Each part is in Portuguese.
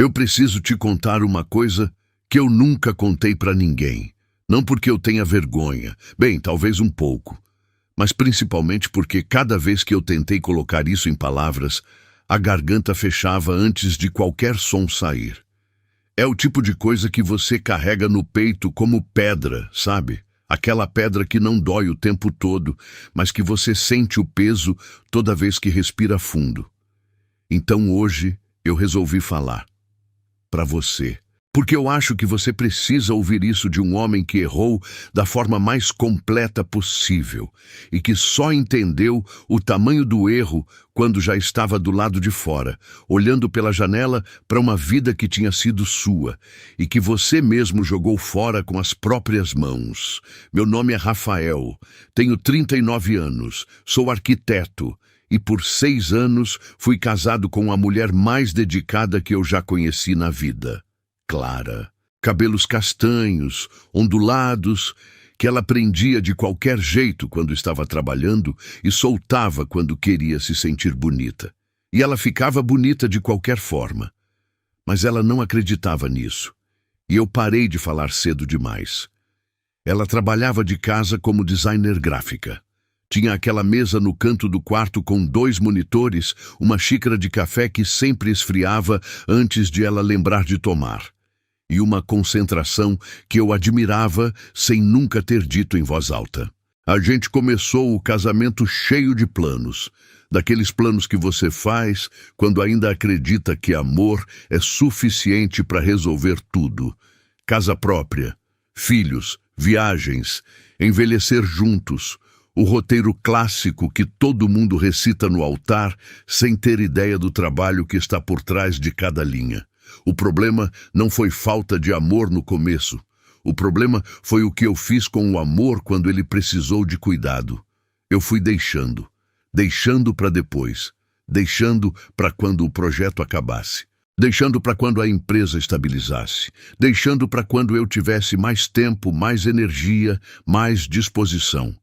Eu preciso te contar uma coisa que eu nunca contei para ninguém. Não porque eu tenha vergonha, bem, talvez um pouco, mas principalmente porque cada vez que eu tentei colocar isso em palavras, a garganta fechava antes de qualquer som sair. É o tipo de coisa que você carrega no peito como pedra, sabe? Aquela pedra que não dói o tempo todo, mas que você sente o peso toda vez que respira fundo. Então hoje eu resolvi falar para você, porque eu acho que você precisa ouvir isso de um homem que errou da forma mais completa possível e que só entendeu o tamanho do erro quando já estava do lado de fora, olhando pela janela para uma vida que tinha sido sua e que você mesmo jogou fora com as próprias mãos. Meu nome é Rafael, tenho 39 anos, sou arquiteto e por 6 anos fui casado com a mulher mais dedicada que eu já conheci na vida. Clara, cabelos castanhos, ondulados, que ela prendia de qualquer jeito quando estava trabalhando e soltava quando queria se sentir bonita. E ela ficava bonita de qualquer forma. Mas ela não acreditava nisso. E eu parei de falar cedo demais. Ela trabalhava de casa como designer gráfica. Tinha aquela mesa no canto do quarto com 2 monitores, uma xícara de café que sempre esfriava antes de ela lembrar de tomar. E uma concentração que eu admirava sem nunca ter dito em voz alta. A gente começou o casamento cheio de planos, daqueles planos que você faz quando ainda acredita que amor é suficiente para resolver tudo. Casa própria, filhos, viagens, envelhecer juntos, o roteiro clássico que todo mundo recita no altar sem ter ideia do trabalho que está por trás de cada linha. O problema não foi falta de amor no começo. O problema foi o que eu fiz com o amor quando ele precisou de cuidado. Eu fui deixando para depois, deixando para quando o projeto acabasse, deixando para quando a empresa estabilizasse, deixando para quando eu tivesse mais tempo, mais energia, mais disposição.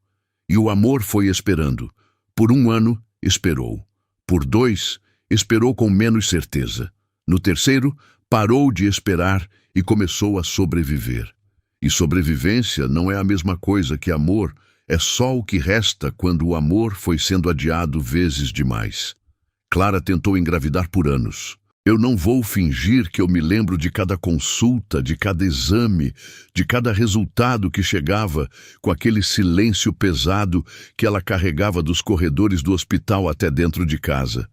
E o amor foi esperando. Por 1 ano, esperou. Por 2, esperou com menos certeza. No 3º, parou de esperar e começou a sobreviver. E sobrevivência não é a mesma coisa que amor, é só o que resta quando o amor foi sendo adiado vezes demais. Clara tentou engravidar por anos. Eu não vou fingir que eu me lembro de cada consulta, de cada exame, de cada resultado que chegava com aquele silêncio pesado que ela carregava dos corredores do hospital até dentro de casa.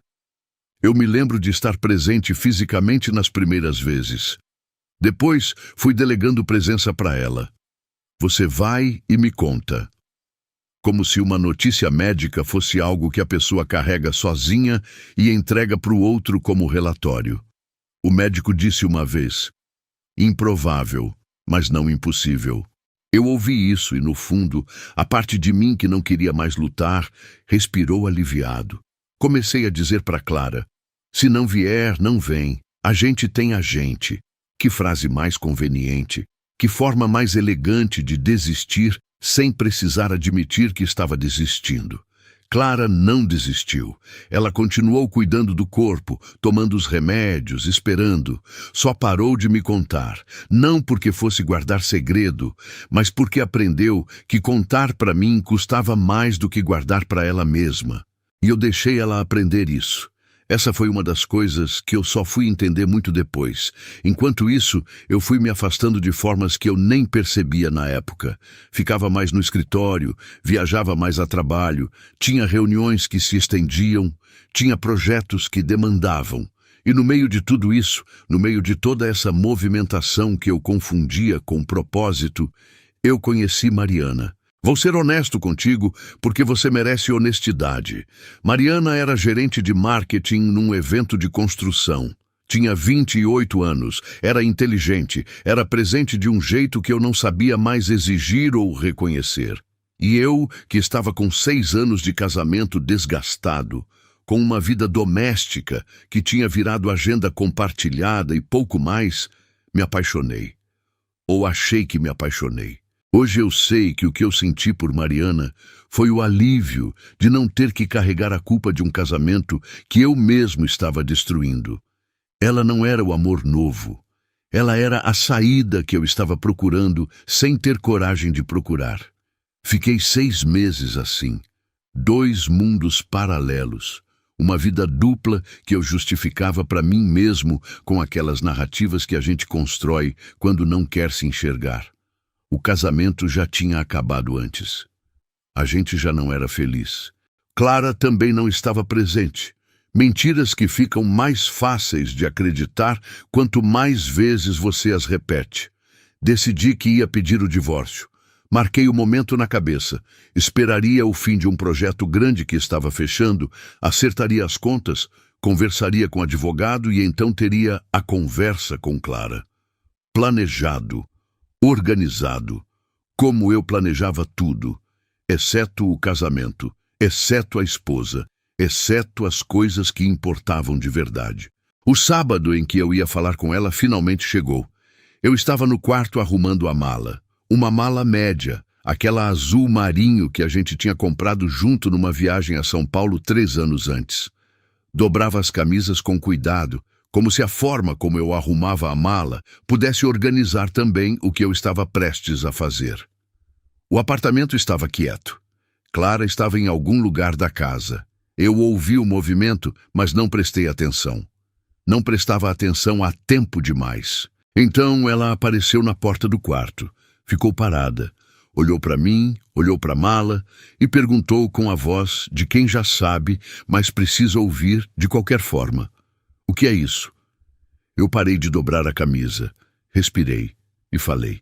Eu me lembro de estar presente fisicamente nas primeiras vezes. Depois, fui delegando presença para ela. Você vai e me conta. Como se uma notícia médica fosse algo que a pessoa carrega sozinha e entrega para o outro como relatório. O médico disse uma vez: improvável, mas não impossível. Eu ouvi isso e, no fundo, a parte de mim que não queria mais lutar, respirou aliviado. Comecei a dizer para Clara: se não vier, não vem. A gente tem a gente. Que frase mais conveniente. Que forma mais elegante de desistir sem precisar admitir que estava desistindo. Clara não desistiu. Ela continuou cuidando do corpo, tomando os remédios, esperando. Só parou de me contar. Não porque fosse guardar segredo, mas porque aprendeu que contar para mim custava mais do que guardar para ela mesma. E eu deixei ela aprender isso. Essa foi uma das coisas que eu só fui entender muito depois. Enquanto isso, eu fui me afastando de formas que eu nem percebia na época. Ficava mais no escritório, viajava mais a trabalho, tinha reuniões que se estendiam, tinha projetos que demandavam. E no meio de tudo isso, no meio de toda essa movimentação que eu confundia com propósito, eu conheci Mariana. Vou ser honesto contigo, porque você merece honestidade. Mariana era gerente de marketing num evento de construção. Tinha 28 anos, era inteligente, era presente de um jeito que eu não sabia mais exigir ou reconhecer. E eu, que estava com 6 anos de casamento desgastado, com uma vida doméstica que tinha virado agenda compartilhada e pouco mais, me apaixonei. Ou achei que me apaixonei. Hoje eu sei que o que eu senti por Mariana foi o alívio de não ter que carregar a culpa de um casamento que eu mesmo estava destruindo. Ela não era o amor novo. Ela era a saída que eu estava procurando sem ter coragem de procurar. Fiquei 6 meses assim. 2 mundos paralelos. Uma vida dupla que eu justificava para mim mesmo com aquelas narrativas que a gente constrói quando não quer se enxergar. O casamento já tinha acabado antes. A gente já não era feliz. Clara também não estava presente. Mentiras que ficam mais fáceis de acreditar quanto mais vezes você as repete. Decidi que ia pedir o divórcio. Marquei o momento na cabeça. Esperaria o fim de um projeto grande que estava fechando, acertaria as contas, conversaria com o advogado e então teria a conversa com Clara. Planejado, organizado, como eu planejava tudo, exceto o casamento, exceto a esposa, exceto as coisas que importavam de verdade. O sábado em que eu ia falar com ela finalmente chegou. Eu estava no quarto arrumando a mala. Uma mala média, aquela azul marinho que a gente tinha comprado junto numa viagem a São Paulo 3 anos antes. Dobrava as camisas com cuidado, como se a forma como eu arrumava a mala pudesse organizar também o que eu estava prestes a fazer. O apartamento estava quieto. Clara estava em algum lugar da casa. Eu ouvi o movimento, mas não prestei atenção. Não prestava atenção há tempo demais. Então ela apareceu na porta do quarto. Ficou parada, olhou para mim, olhou para a mala e perguntou com a voz de quem já sabe, mas precisa ouvir de qualquer forma. O que é isso? Eu parei de dobrar a camisa, respirei e falei.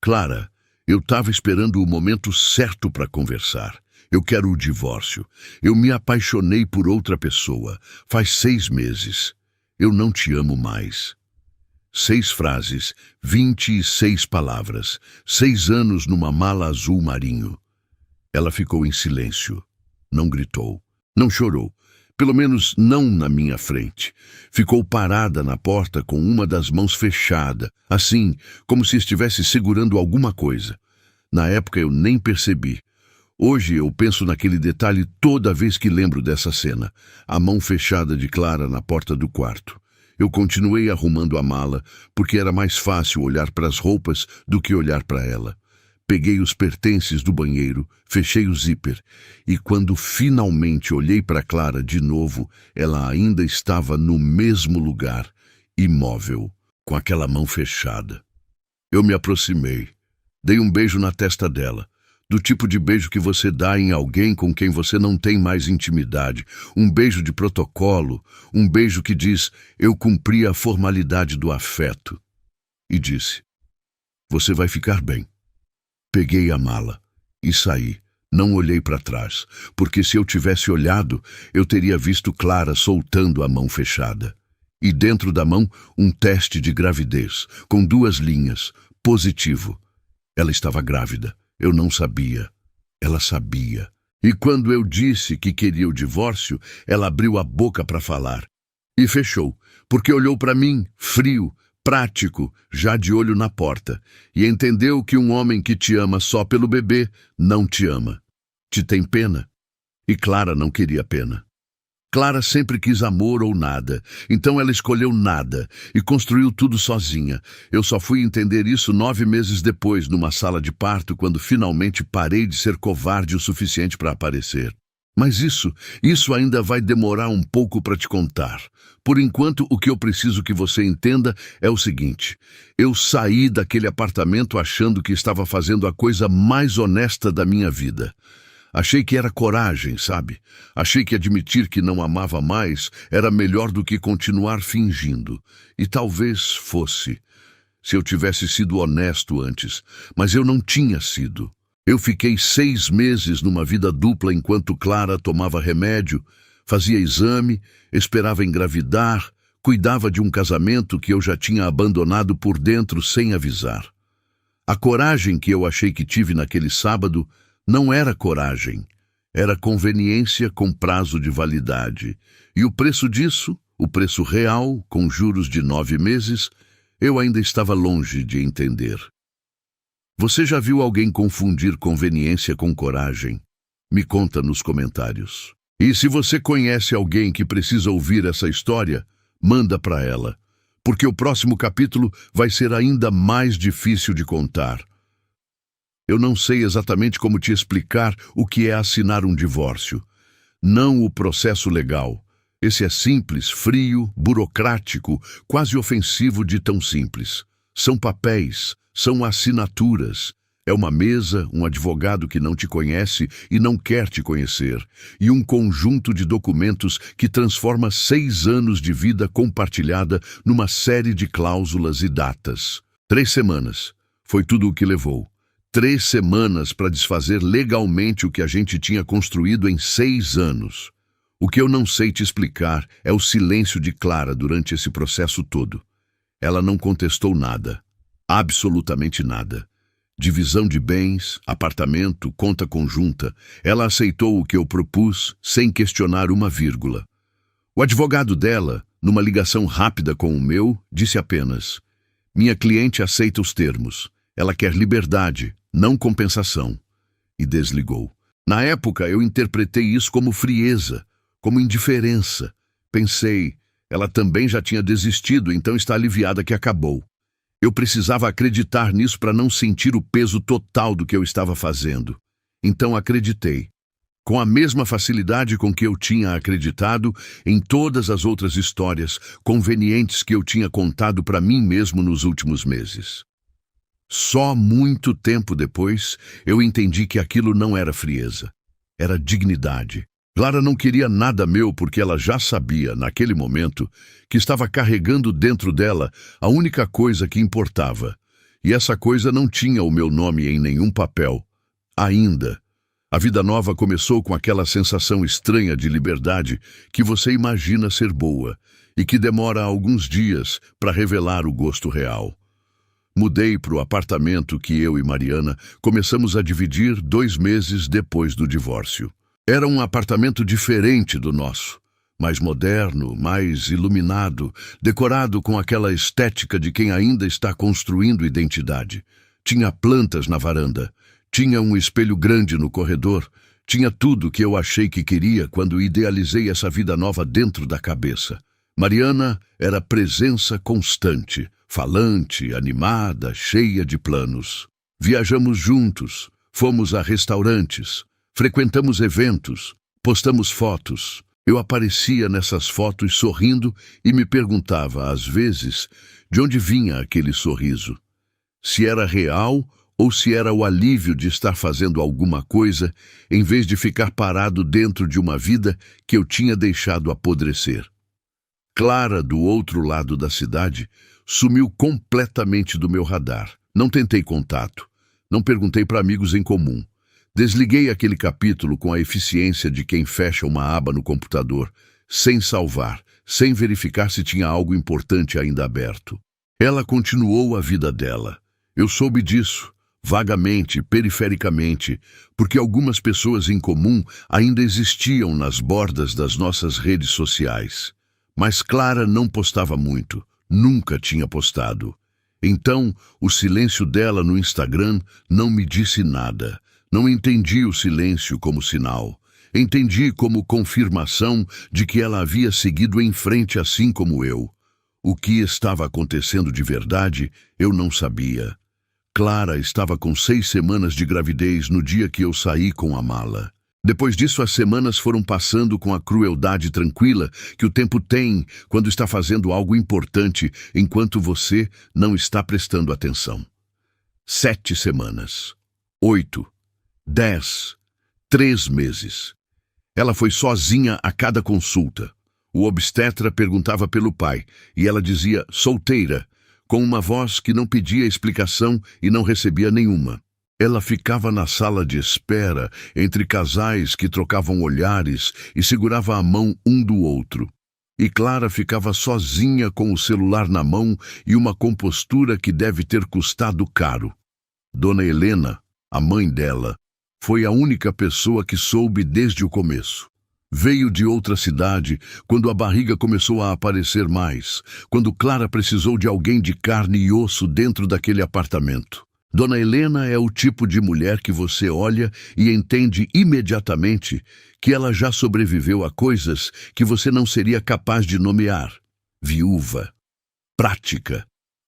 Clara, eu estava esperando o momento certo para conversar. Eu quero o divórcio. Eu me apaixonei por outra pessoa. Faz 6 meses. Eu não te amo mais. 6 frases, 26 palavras, 6 anos numa mala azul marinho. Ela ficou em silêncio. Não gritou. Não chorou. Pelo menos não na minha frente. Ficou parada na porta com uma das mãos fechada, assim, como se estivesse segurando alguma coisa. Na época eu nem percebi. Hoje eu penso naquele detalhe toda vez que lembro dessa cena. A mão fechada de Clara na porta do quarto. Eu continuei arrumando a mala, porque era mais fácil olhar para as roupas do que olhar para ela. Peguei os pertences do banheiro, fechei o zíper, e quando finalmente olhei para Clara de novo, ela ainda estava no mesmo lugar, imóvel, com aquela mão fechada. Eu me aproximei, dei um beijo na testa dela. Do tipo de beijo que você dá em alguém com quem você não tem mais intimidade. Um beijo de protocolo, um beijo que diz, eu cumpri a formalidade do afeto. E disse, você vai ficar bem. Peguei a mala e saí. Não olhei para trás, porque se eu tivesse olhado, eu teria visto Clara soltando a mão fechada. E dentro da mão, um teste de gravidez, com 2 linhas, positivo. Ela estava grávida. Eu não sabia. Ela sabia. E quando eu disse que queria o divórcio, ela abriu a boca para falar. E fechou, porque olhou para mim, frio, prático, já de olho na porta, e entendeu que um homem que te ama só pelo bebê não te ama. Te tem pena? E Clara não queria pena. Clara sempre quis amor ou nada, então ela escolheu nada e construiu tudo sozinha. Eu só fui entender isso 9 meses depois, numa sala de parto, quando finalmente parei de ser covarde o suficiente para aparecer. Mas isso ainda vai demorar um pouco para te contar. Por enquanto, o que eu preciso que você entenda é o seguinte. Eu saí daquele apartamento achando que estava fazendo a coisa mais honesta da minha vida. Achei que era coragem, sabe? Achei que admitir que não amava mais era melhor do que continuar fingindo. E talvez fosse, se eu tivesse sido honesto antes. Mas eu não tinha sido. Eu fiquei 6 meses numa vida dupla enquanto Clara tomava remédio, fazia exame, esperava engravidar, cuidava de um casamento que eu já tinha abandonado por dentro sem avisar. A coragem que eu achei que tive naquele sábado não era coragem, era conveniência com prazo de validade. E o preço disso, o preço real, com juros de 9 meses, eu ainda estava longe de entender. Você já viu alguém confundir conveniência com coragem? Me conta nos comentários. E se você conhece alguém que precisa ouvir essa história, Manda para ela, porque o próximo capítulo vai ser ainda mais difícil de contar. Eu não sei exatamente como te explicar o que é assinar um divórcio. Não o processo legal. Esse é simples, frio, burocrático, quase ofensivo de tão simples. São papéis, são assinaturas. É uma mesa, um advogado que não te conhece e não quer te conhecer, e um conjunto de documentos que transforma 6 anos de vida compartilhada numa série de cláusulas e datas. 3 semanas. Foi tudo o que levou. 3 semanas para desfazer legalmente o que a gente tinha construído em 6 anos. O que eu não sei te explicar é o silêncio de Clara durante esse processo todo. Ela não contestou nada. Absolutamente nada. Divisão de bens, apartamento, conta conjunta. Ela aceitou o que eu propus, sem questionar uma vírgula. O advogado dela, numa ligação rápida com o meu, disse apenas: minha cliente aceita os termos. Ela quer liberdade, não compensação. E desligou. Na época, eu interpretei isso como frieza, como indiferença. Pensei, ela também já tinha desistido, então está aliviada que acabou. Eu precisava acreditar nisso para não sentir o peso total do que eu estava fazendo. Então acreditei. Com a mesma facilidade com que eu tinha acreditado em todas as outras histórias convenientes que eu tinha contado para mim mesmo nos últimos meses. Só muito tempo depois, eu entendi que aquilo não era frieza. Era dignidade. Clara não queria nada meu porque ela já sabia, naquele momento, que estava carregando dentro dela a única coisa que importava. E essa coisa não tinha o meu nome em nenhum papel. Ainda. A vida nova começou com aquela sensação estranha de liberdade que você imagina ser boa e que demora alguns dias para revelar o gosto real. Mudei para o apartamento que eu e Mariana começamos a dividir 2 meses depois do divórcio. Era um apartamento diferente do nosso, mais moderno, mais iluminado, decorado com aquela estética de quem ainda está construindo identidade. Tinha plantas na varanda, tinha um espelho grande no corredor, tinha tudo que eu achei que queria quando idealizei essa vida nova dentro da cabeça. Mariana era presença constante, falante, animada, cheia de planos. Viajamos juntos, fomos a restaurantes, frequentamos eventos, postamos fotos. Eu aparecia nessas fotos sorrindo e me perguntava, às vezes, de onde vinha aquele sorriso. Se era real ou se era o alívio de estar fazendo alguma coisa em vez de ficar parado dentro de uma vida que eu tinha deixado apodrecer. Clara, do outro lado da cidade, sumiu completamente do meu radar. Não tentei contato. Não perguntei para amigos em comum. Desliguei aquele capítulo com a eficiência de quem fecha uma aba no computador, sem salvar, sem verificar se tinha algo importante ainda aberto. Ela continuou a vida dela. Eu soube disso, vagamente, perifericamente, porque algumas pessoas em comum ainda existiam nas bordas das nossas redes sociais. Mas Clara não postava muito, nunca tinha postado. Então, o silêncio dela no Instagram não me disse nada. Não entendi o silêncio como sinal. Entendi como confirmação de que ela havia seguido em frente assim como eu. O que estava acontecendo de verdade, eu não sabia. Clara estava com 6 semanas de gravidez no dia que eu saí com a mala. Depois disso, as semanas foram passando com a crueldade tranquila que o tempo tem quando está fazendo algo importante enquanto você não está prestando atenção. 7 semanas. 8. 10, 3 meses. Ela foi sozinha a cada consulta. O obstetra perguntava pelo pai, e ela dizia solteira, com uma voz que não pedia explicação e não recebia nenhuma. Ela ficava na sala de espera, entre casais que trocavam olhares e segurava a mão um do outro. E Clara ficava sozinha com o celular na mão e uma compostura que deve ter custado caro. Dona Helena, a mãe dela, foi a única pessoa que soube desde o começo. Veio de outra cidade, quando a barriga começou a aparecer mais, quando Clara precisou de alguém de carne e osso dentro daquele apartamento. Dona Helena é o tipo de mulher que você olha e entende imediatamente que ela já sobreviveu a coisas que você não seria capaz de nomear. viúva, prática,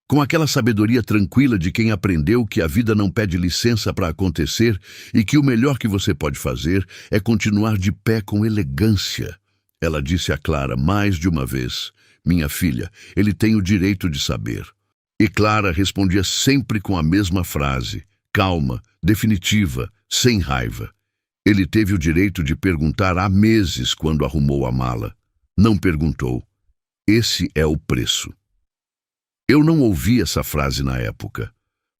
com aquela sabedoria tranquila de quem aprendeu que a vida não pede licença para acontecer e que o melhor que você pode fazer é continuar de pé com elegância. Ela disse a Clara mais de uma vez: minha filha, ele tem o direito de saber. E Clara respondia sempre com a mesma frase, calma, definitiva, sem raiva. Ele teve o direito de perguntar há meses quando arrumou a mala. Não perguntou. Esse é o preço. Eu não ouvi essa frase na época.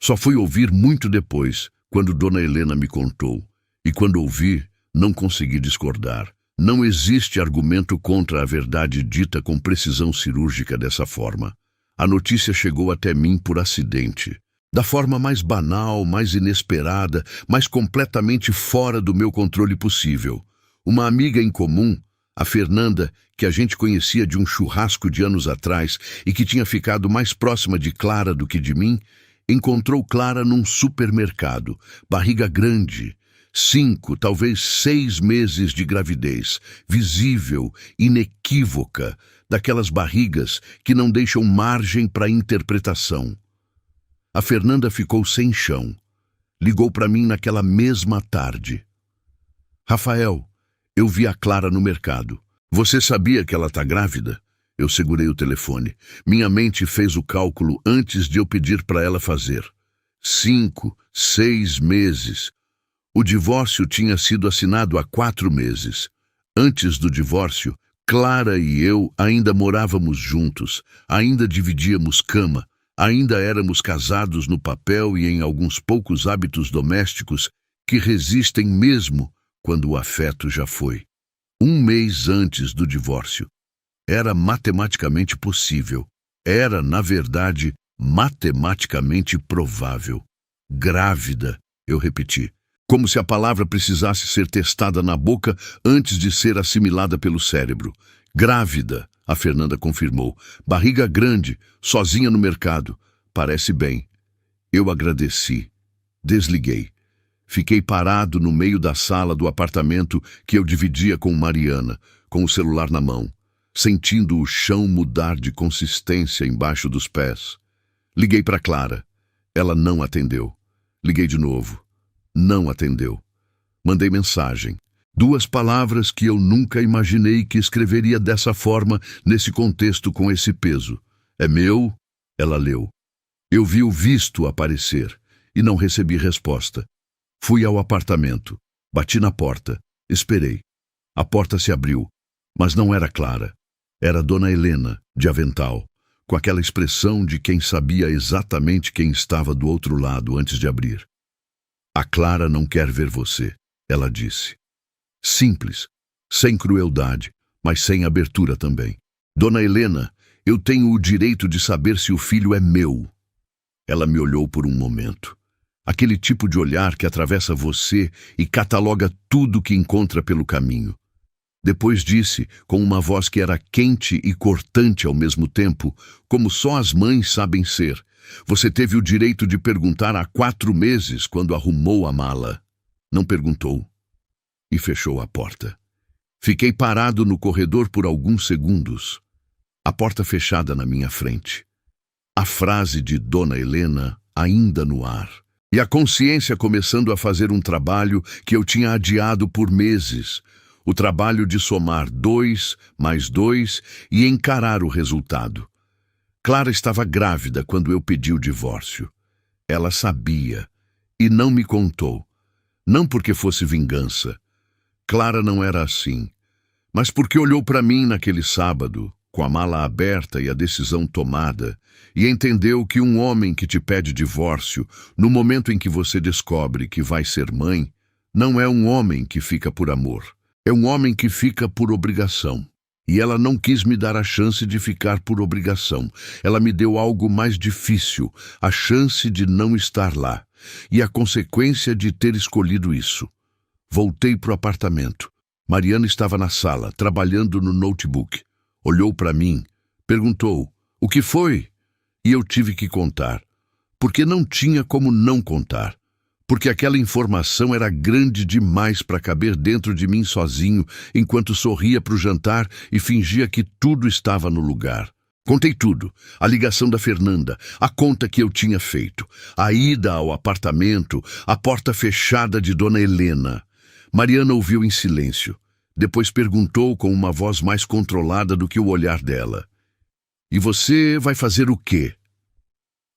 Só fui ouvir muito depois, quando Dona Helena me contou. E quando ouvi, não consegui discordar. Não existe argumento contra a verdade dita com precisão cirúrgica dessa forma. A notícia chegou até mim por acidente. Da forma mais banal, mais inesperada, mais completamente fora do meu controle possível. Uma amiga em comum, a Fernanda, que a gente conhecia de um churrasco de anos atrás e que tinha ficado mais próxima de Clara do que de mim, encontrou Clara num supermercado, barriga grande, 5, talvez 6 meses de gravidez, visível, inequívoca, daquelas barrigas que não deixam margem para interpretação. A Fernanda ficou sem chão. Ligou para mim naquela mesma tarde. Rafael, eu vi a Clara no mercado. Você sabia que ela está grávida? Eu segurei o telefone. Minha mente fez o cálculo antes de eu pedir para ela fazer. 5, 6 meses. O divórcio tinha sido assinado há 4 meses. Antes do divórcio, Clara e eu ainda morávamos juntos, ainda dividíamos cama, ainda éramos casados no papel e em alguns poucos hábitos domésticos que resistem mesmo quando o afeto já foi. 1 mês antes do divórcio. Era matematicamente possível. Era, na verdade, matematicamente provável. Grávida, eu repeti. Como se a palavra precisasse ser testada na boca antes de ser assimilada pelo cérebro. Grávida, a Fernanda confirmou. Barriga grande, sozinha no mercado. Parece bem. Eu agradeci. Desliguei. Fiquei parado no meio da sala do apartamento que eu dividia com Mariana, com o celular na mão, sentindo o chão mudar de consistência embaixo dos pés. Liguei para Clara. Ela não atendeu. Liguei de novo. Não atendeu. Mandei mensagem. 2 palavras que eu nunca imaginei que escreveria dessa forma, nesse contexto com esse peso. É meu? Ela leu. Eu vi o visto aparecer e não recebi resposta. Fui ao apartamento. Bati na porta. Esperei. A porta se abriu, mas não era Clara. Era Dona Helena, de avental, com aquela expressão de quem sabia exatamente quem estava do outro lado antes de abrir. A Clara não quer ver você, ela disse. Simples, sem crueldade, mas sem abertura também. Dona Helena, eu tenho o direito de saber se o filho é meu. Ela me olhou por um momento. Aquele tipo de olhar que atravessa você e cataloga tudo que encontra pelo caminho. Depois disse, com uma voz que era quente e cortante ao mesmo tempo, como só as mães sabem ser: você teve o direito de perguntar há 4 meses quando arrumou a mala. Não perguntou. E fechou a porta. Fiquei parado no corredor por alguns segundos. A porta fechada na minha frente. A frase de Dona Helena ainda no ar. E a consciência começando a fazer um trabalho que eu tinha adiado por meses. O trabalho de somar 2 mais 2 e encarar o resultado. Clara estava grávida quando eu pedi o divórcio. Ela sabia e não me contou. Não porque fosse vingança. Clara não era assim. Mas porque olhou para mim naquele sábado, com a mala aberta e a decisão tomada, e entendeu que um homem que te pede divórcio, no momento em que você descobre que vai ser mãe, não é um homem que fica por amor. É um homem que fica por obrigação. E ela não quis me dar a chance de ficar por obrigação. Ela me deu algo mais difícil, a chance de não estar lá. E a consequência de ter escolhido isso. Voltei para o apartamento. Mariana estava na sala, trabalhando no notebook. Olhou para mim, perguntou: "O que foi?" E eu tive que contar. Porque não tinha como não contar. Porque aquela informação era grande demais para caber dentro de mim sozinho, enquanto sorria para o jantar e fingia que tudo estava no lugar. Contei tudo, a ligação da Fernanda, a conta que eu tinha feito, a ida ao apartamento, a porta fechada de Dona Helena. Mariana ouviu em silêncio. Depois perguntou com uma voz mais controlada do que o olhar dela. E você vai fazer o quê?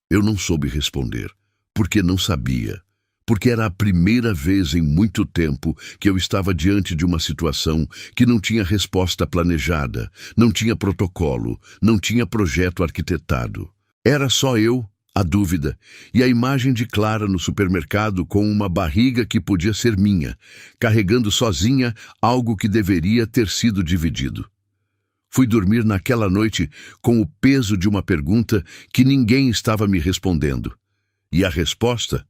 Eu não soube responder, porque não sabia. Porque era a primeira vez em muito tempo que eu estava diante de uma situação que não tinha resposta planejada, não tinha protocolo, não tinha projeto arquitetado. Era só eu, a dúvida, e a imagem de Clara no supermercado com uma barriga que podia ser minha, carregando sozinha algo que deveria ter sido dividido. Fui dormir naquela noite com o peso de uma pergunta que ninguém estava me respondendo. E a resposta,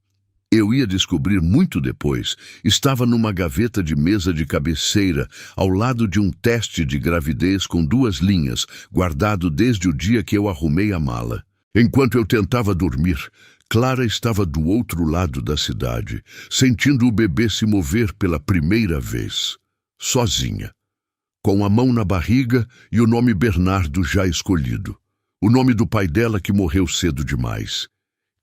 eu ia descobrir muito depois, estava numa gaveta de mesa de cabeceira, ao lado de um teste de gravidez com 2 linhas, guardado desde o dia que eu arrumei a mala. Enquanto eu tentava dormir, Clara estava do outro lado da cidade, sentindo o bebê se mover pela primeira vez, sozinha, com a mão na barriga e o nome Bernardo já escolhido, o nome do pai dela que morreu cedo demais,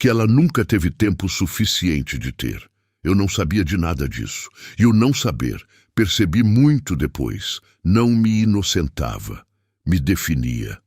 que ela nunca teve tempo suficiente de ter. Eu não sabia de nada disso, e o não saber, percebi muito depois, não me inocentava, me definia.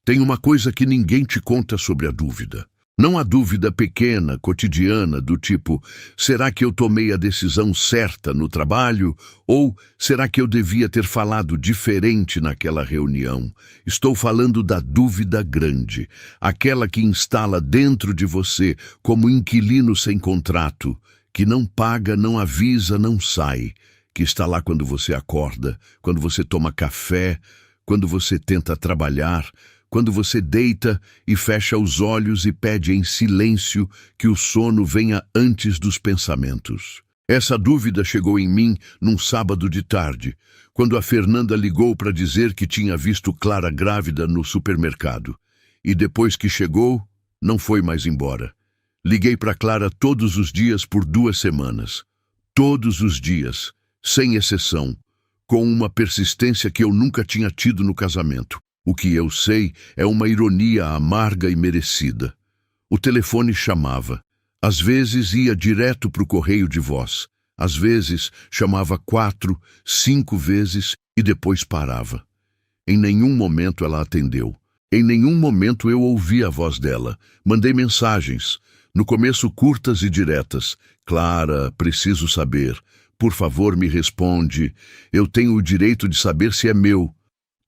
Tem uma coisa que ninguém te conta sobre a dúvida. Não a dúvida pequena, cotidiana, do tipo, será que eu tomei a decisão certa no trabalho? Ou será que eu devia ter falado diferente naquela reunião? Estou falando da dúvida grande, aquela que instala dentro de você como inquilino sem contrato, que não paga, não avisa, não sai, que está lá quando você acorda, quando você toma café, quando você tenta trabalhar, quando você deita e fecha os olhos e pede em silêncio que o sono venha antes dos pensamentos. Essa dúvida chegou em mim num sábado de tarde, quando a Fernanda ligou para dizer que tinha visto Clara grávida no supermercado. E depois que chegou, não foi mais embora. Liguei para Clara todos os dias por 2 semanas. Todos os dias, sem exceção, com uma persistência que eu nunca tinha tido no casamento. O que eu sei é uma ironia amarga e merecida. O telefone chamava. Às vezes ia direto para o correio de voz. Às vezes chamava 4, 5 vezes e depois parava. Em nenhum momento ela atendeu. Em nenhum momento eu ouvi a voz dela. Mandei mensagens. No começo curtas e diretas. Clara, preciso saber. Por favor, me responde. Eu tenho o direito de saber se é meu.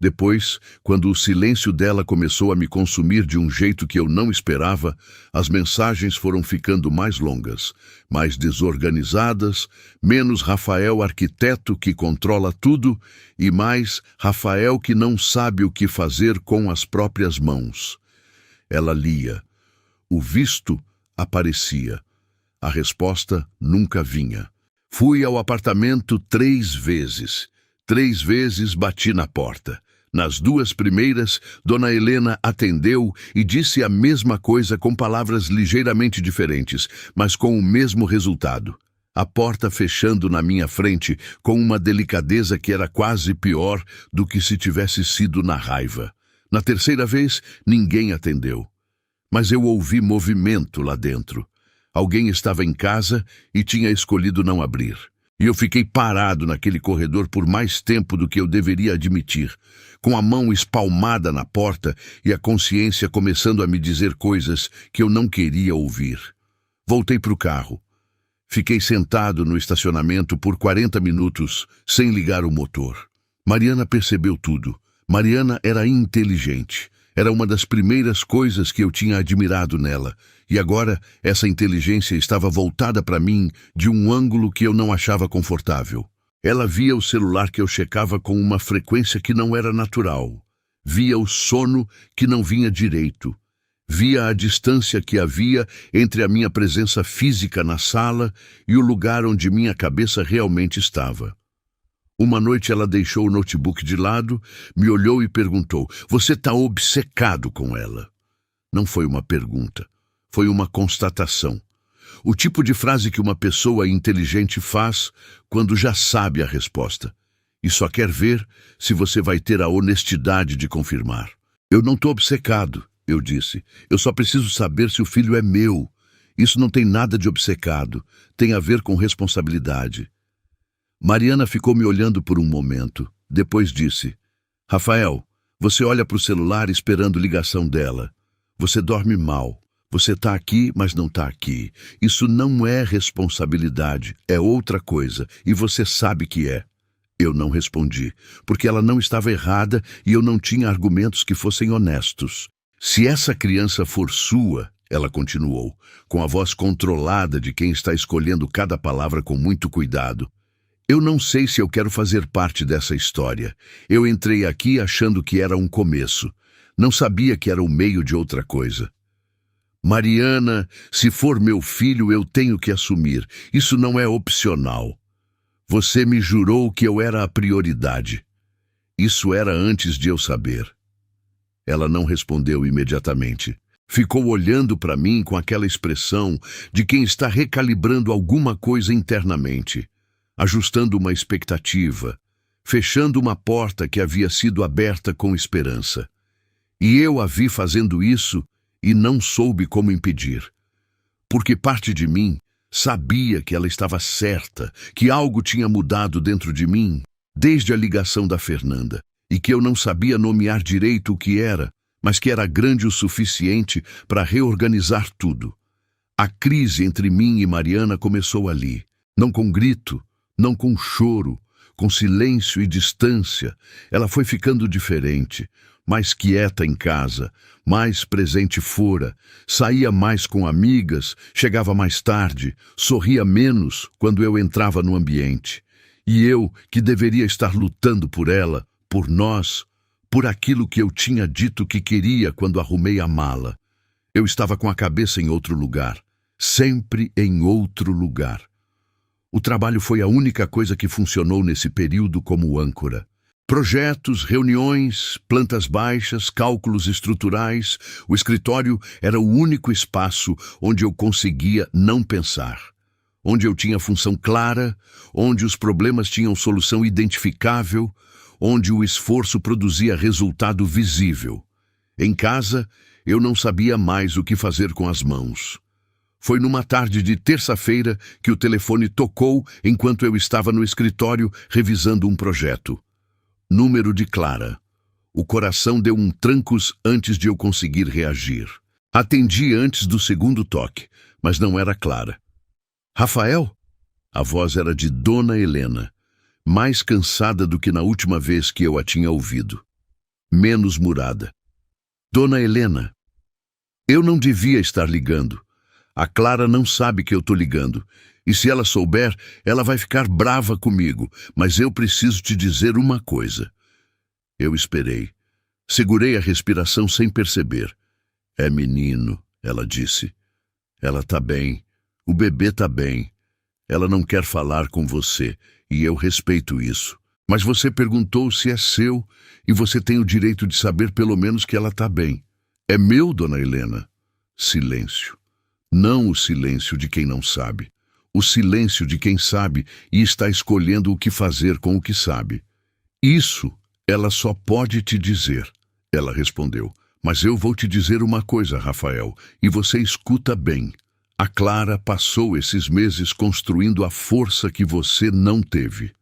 Depois, quando o silêncio dela começou a me consumir de um jeito que eu não esperava, as mensagens foram ficando mais longas, mais desorganizadas, menos Rafael arquiteto que controla tudo e mais Rafael que não sabe o que fazer com as próprias mãos. Ela lia. O visto aparecia. A resposta nunca vinha. Fui ao apartamento 3 vezes. 3 vezes bati na porta. Nas 2 primeiras, Dona Helena atendeu e disse a mesma coisa com palavras ligeiramente diferentes, mas com o mesmo resultado. A porta fechando na minha frente com uma delicadeza que era quase pior do que se tivesse sido na raiva. Na 3ª vez, ninguém atendeu. Mas eu ouvi movimento lá dentro. Alguém estava em casa e tinha escolhido não abrir. E eu fiquei parado naquele corredor por mais tempo do que eu deveria admitir, com a mão espalmada na porta e a consciência começando a me dizer coisas que eu não queria ouvir. Voltei para o carro. Fiquei sentado no estacionamento por 40 minutos, sem ligar o motor. Mariana percebeu tudo. Mariana era inteligente. Era uma das primeiras coisas que eu tinha admirado nela. E agora, essa inteligência estava voltada para mim de um ângulo que eu não achava confortável. Ela via o celular que eu checava com uma frequência que não era natural. Via o sono que não vinha direito. Via a distância que havia entre a minha presença física na sala e o lugar onde minha cabeça realmente estava. Uma noite ela deixou o notebook de lado, me olhou e perguntou: "Você está obcecado com ela?" Não foi uma pergunta, foi uma constatação. O tipo de frase que uma pessoa inteligente faz quando já sabe a resposta e só quer ver se você vai ter a honestidade de confirmar. Eu não estou obcecado, eu disse. Eu só preciso saber se o filho é meu. Isso não tem nada de obcecado. Tem a ver com responsabilidade. Mariana ficou me olhando por um momento. Depois disse: Rafael, você olha para o celular esperando ligação dela. Você dorme mal. Você está aqui, mas não está aqui. Isso não é responsabilidade, é outra coisa, e você sabe que é. Eu não respondi, porque ela não estava errada e eu não tinha argumentos que fossem honestos. Se essa criança for sua, ela continuou, com a voz controlada de quem está escolhendo cada palavra com muito cuidado. Eu não sei se eu quero fazer parte dessa história. Eu entrei aqui achando que era um começo. Não sabia que era o meio de outra coisa. Mariana, se for meu filho, eu tenho que assumir. Isso não é opcional. Você me jurou que eu era a prioridade. Isso era antes de eu saber. Ela não respondeu imediatamente. Ficou olhando para mim com aquela expressão de quem está recalibrando alguma coisa internamente, ajustando uma expectativa, fechando uma porta que havia sido aberta com esperança. E eu a vi fazendo isso e não soube como impedir. Porque parte de mim sabia que ela estava certa, que algo tinha mudado dentro de mim desde a ligação da Fernanda, e que eu não sabia nomear direito o que era, mas que era grande o suficiente para reorganizar tudo. A crise entre mim e Mariana começou ali, não com grito, não com choro, com silêncio e distância. Ela foi ficando diferente, mais quieta em casa, mais presente fora, saía mais com amigas, chegava mais tarde, sorria menos quando eu entrava no ambiente. E eu, que deveria estar lutando por ela, por nós, por aquilo que eu tinha dito que queria quando arrumei a mala. Eu estava com a cabeça em outro lugar, sempre em outro lugar. O trabalho foi a única coisa que funcionou nesse período como âncora. Projetos, reuniões, plantas baixas, cálculos estruturais, o escritório era o único espaço onde eu conseguia não pensar, onde eu tinha função clara, onde os problemas tinham solução identificável, onde o esforço produzia resultado visível. Em casa, eu não sabia mais o que fazer com as mãos. Foi numa tarde de terça-feira que o telefone tocou enquanto eu estava no escritório revisando um projeto. Número de Clara. O coração deu um trancos antes de eu conseguir reagir. Atendi antes do segundo toque, mas não era Clara. Rafael? A voz era de Dona Helena, mais cansada do que na última vez que eu a tinha ouvido. Menos murada. Dona Helena. Eu não devia estar ligando. A Clara não sabe que eu estou ligando. E se ela souber, ela vai ficar brava comigo. Mas eu preciso te dizer uma coisa. Eu esperei. Segurei a respiração sem perceber. É menino, ela disse. Ela tá bem. O bebê tá bem. Ela não quer falar com você, e eu respeito isso. Mas você perguntou se é seu, e você tem o direito de saber pelo menos que ela tá bem. É meu, Dona Helena. Silêncio. Não o silêncio de quem não sabe. O silêncio de quem sabe e está escolhendo o que fazer com o que sabe. Isso ela só pode te dizer. Ela respondeu. Mas eu vou te dizer uma coisa, Rafael, e você escuta bem. A Clara passou esses meses construindo a força que você não teve.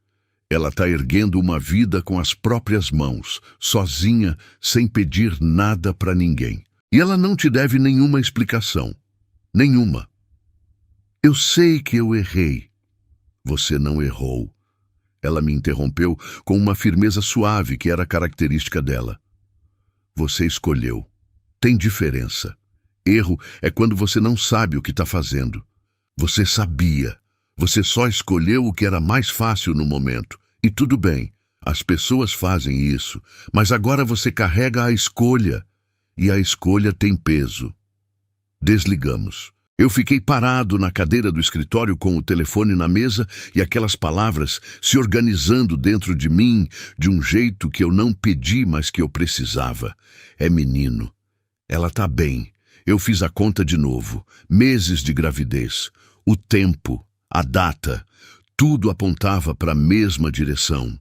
Ela está erguendo uma vida com as próprias mãos, sozinha, sem pedir nada para ninguém. E ela não te deve nenhuma explicação. Nenhuma. Eu sei que eu errei. Você não errou. Ela me interrompeu com uma firmeza suave que era característica dela. Você escolheu. Tem diferença. Erro é quando você não sabe o que está fazendo. Você sabia. Você só escolheu o que era mais fácil no momento. E tudo bem, as pessoas fazem isso, mas agora você carrega a escolha. E a escolha tem peso. Desligamos. Eu fiquei parado na cadeira do escritório com o telefone na mesa e aquelas palavras se organizando dentro de mim de um jeito que eu não pedi, mas que eu precisava. É menino. Ela tá bem. Eu fiz a conta de novo. Meses de gravidez. O tempo, a data, tudo apontava para a mesma direção.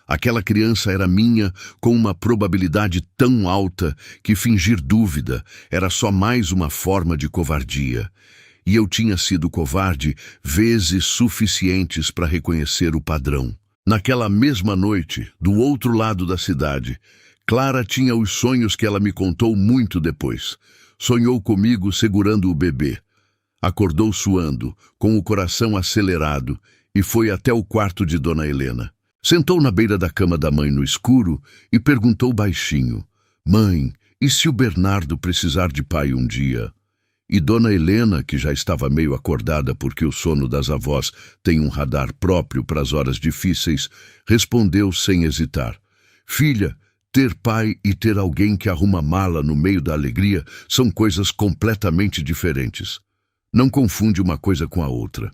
Aquela criança era minha com uma probabilidade tão alta que fingir dúvida era só mais uma forma de covardia. E eu tinha sido covarde vezes suficientes para reconhecer o padrão. Naquela mesma noite, do outro lado da cidade, Clara tinha os sonhos que ela me contou muito depois. Sonhou comigo segurando o bebê. Acordou suando, com o coração acelerado, e foi até o quarto de Dona Helena. Sentou na beira da cama da mãe no escuro e perguntou baixinho: "Mãe, e se o Bernardo precisar de pai um dia?" E Dona Helena, que já estava meio acordada porque o sono das avós tem um radar próprio para as horas difíceis, respondeu sem hesitar: "Filha, ter pai e ter alguém que arruma mala no meio da alegria são coisas completamente diferentes. Não confunde uma coisa com a outra."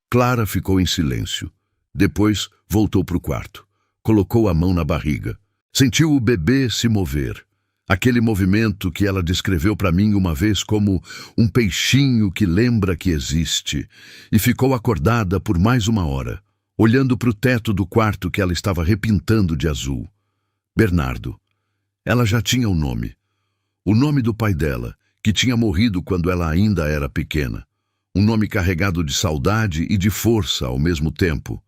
Clara ficou em silêncio. Depois voltou para o quarto. Colocou a mão na barriga. Sentiu o bebê se mover. Aquele movimento que ela descreveu para mim uma vez como um peixinho que lembra que existe. E ficou acordada por mais uma hora, olhando para o teto do quarto que ela estava repintando de azul. Bernardo. Ela já tinha um nome. O nome do pai dela, que tinha morrido quando ela ainda era pequena. Um nome carregado de saudade e de força ao mesmo tempo.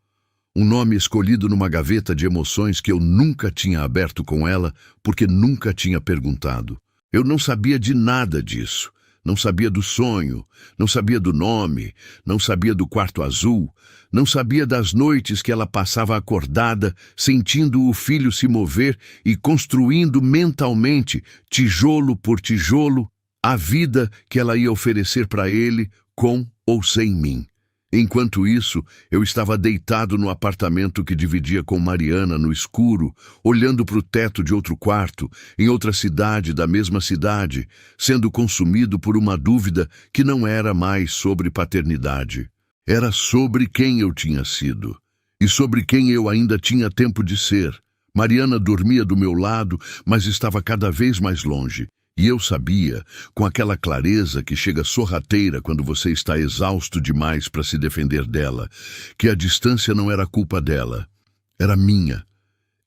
Um nome escolhido numa gaveta de emoções que eu nunca tinha aberto com ela, porque nunca tinha perguntado. Eu não sabia de nada disso. Não sabia do sonho, não sabia do nome, não sabia do quarto azul, não sabia das noites que ela passava acordada, sentindo o filho se mover e construindo mentalmente, tijolo por tijolo, a vida que ela ia oferecer para ele, com ou sem mim. Enquanto isso, eu estava deitado no apartamento que dividia com Mariana no escuro, olhando para o teto de outro quarto, em outra cidade da mesma cidade, sendo consumido por uma dúvida que não era mais sobre paternidade. Era sobre quem eu tinha sido, e sobre quem eu ainda tinha tempo de ser. Mariana dormia do meu lado, mas estava cada vez mais longe. E eu sabia, com aquela clareza que chega sorrateira quando você está exausto demais para se defender dela, que a distância não era culpa dela, era minha.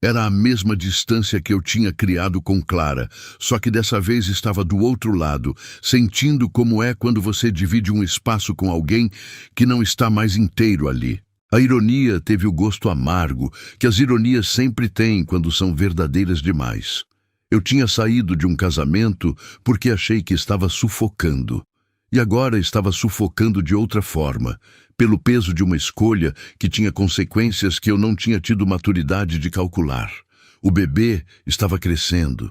Era a mesma distância que eu tinha criado com Clara, só que dessa vez estava do outro lado, sentindo como é quando você divide um espaço com alguém que não está mais inteiro ali. A ironia teve o gosto amargo que as ironias sempre têm quando são verdadeiras demais. Eu tinha saído de um casamento porque achei que estava sufocando. E agora estava sufocando de outra forma, pelo peso de uma escolha que tinha consequências que eu não tinha tido maturidade de calcular. O bebê estava crescendo.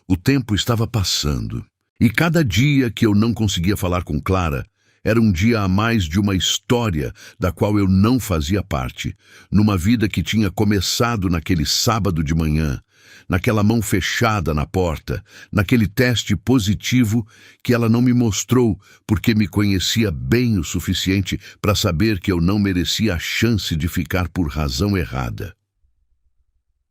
O tempo estava passando. E cada dia que eu não conseguia falar com Clara era um dia a mais de uma história da qual eu não fazia parte, numa vida que tinha começado naquele sábado de manhã, naquela mão fechada na porta, naquele teste positivo que ela não me mostrou porque me conhecia bem o suficiente para saber que eu não merecia a chance de ficar por razão errada.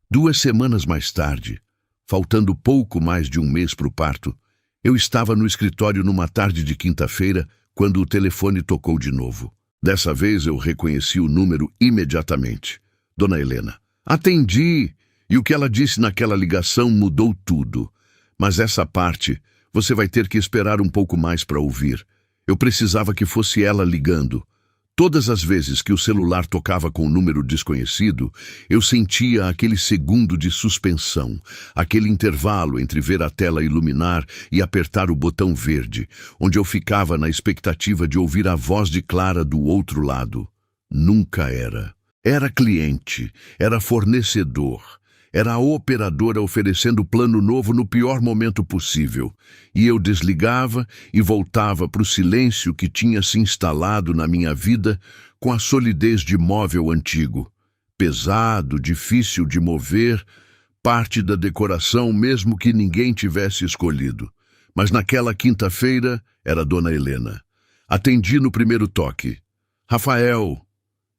2 semanas mais tarde, faltando pouco mais de um mês para o parto, eu estava no escritório numa tarde de quinta-feira quando o telefone tocou de novo. Dessa vez eu reconheci o número imediatamente. Dona Helena. Atendi! E o que ela disse naquela ligação mudou tudo. Mas essa parte, você vai ter que esperar um pouco mais para ouvir. Eu precisava que fosse ela ligando. Todas as vezes que o celular tocava com um número desconhecido, eu sentia aquele segundo de suspensão, aquele intervalo entre ver a tela iluminar e apertar o botão verde, onde eu ficava na expectativa de ouvir a voz de Clara do outro lado. Nunca era. Era cliente, era fornecedor. Era a operadora oferecendo plano novo no pior momento possível. E eu desligava e voltava para o silêncio que tinha se instalado na minha vida com a solidez de móvel antigo. Pesado, difícil de mover, parte da decoração mesmo que ninguém tivesse escolhido. Mas naquela quinta-feira era Dona Helena. Atendi no primeiro toque. Rafael.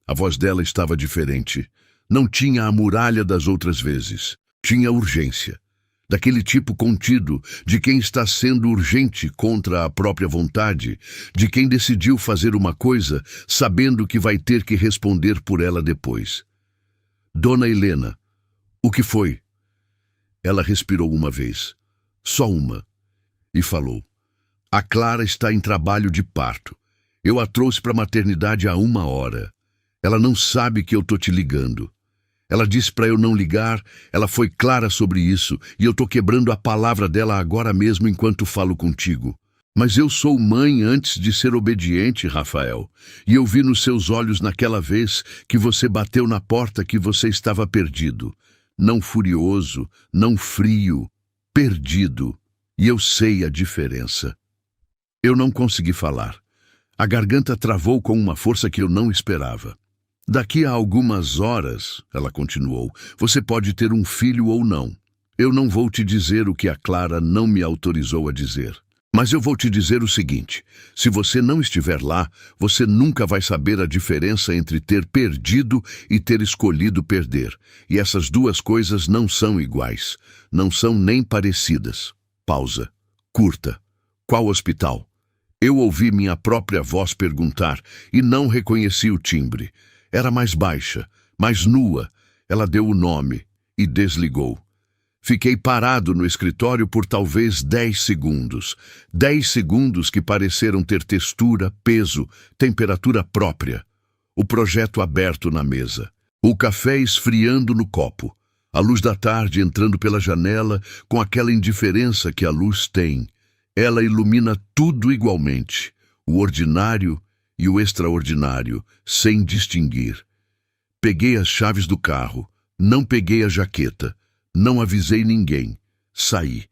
A voz dela estava diferente. Não tinha a muralha das outras vezes. Tinha urgência. Daquele tipo contido, de quem está sendo urgente contra a própria vontade, de quem decidiu fazer uma coisa sabendo que vai ter que responder por ela depois. Dona Helena, O que foi? Ela respirou uma vez, só uma, e falou: a Clara está em trabalho de parto. Eu a trouxe para a maternidade há 1 hora. Ela não sabe que eu tô te ligando. Ela disse para eu não ligar, ela foi clara sobre isso, e eu tô quebrando a palavra dela agora mesmo enquanto falo contigo. Mas eu sou mãe antes de ser obediente, Rafael, e eu vi nos seus olhos naquela vez que você bateu na porta que você estava perdido. Não furioso, não frio, perdido. E eu sei a diferença. Eu não consegui falar. A garganta travou com uma força que eu não esperava. Daqui a algumas horas, ela continuou, você pode ter um filho ou não. Eu não vou te dizer o que a Clara não me autorizou a dizer. Mas eu vou te dizer o seguinte, se você não estiver lá, você nunca vai saber a diferença entre ter perdido e ter escolhido perder. E essas duas coisas não são iguais, não são nem parecidas. Pausa. Curta. Qual hospital? Eu ouvi minha própria voz perguntar e não reconheci o timbre. Era mais baixa, mais nua. Ela deu o nome e desligou. Fiquei parado no escritório por talvez 10 segundos. 10 segundos que pareceram ter textura, peso, temperatura própria. O projeto aberto na mesa. O café esfriando no copo. A luz da tarde entrando pela janela com aquela indiferença que a luz tem. Ela ilumina tudo igualmente. O ordinário e o extraordinário, sem distinguir. Peguei as chaves do carro. Não peguei a jaqueta. Não avisei ninguém. Saí.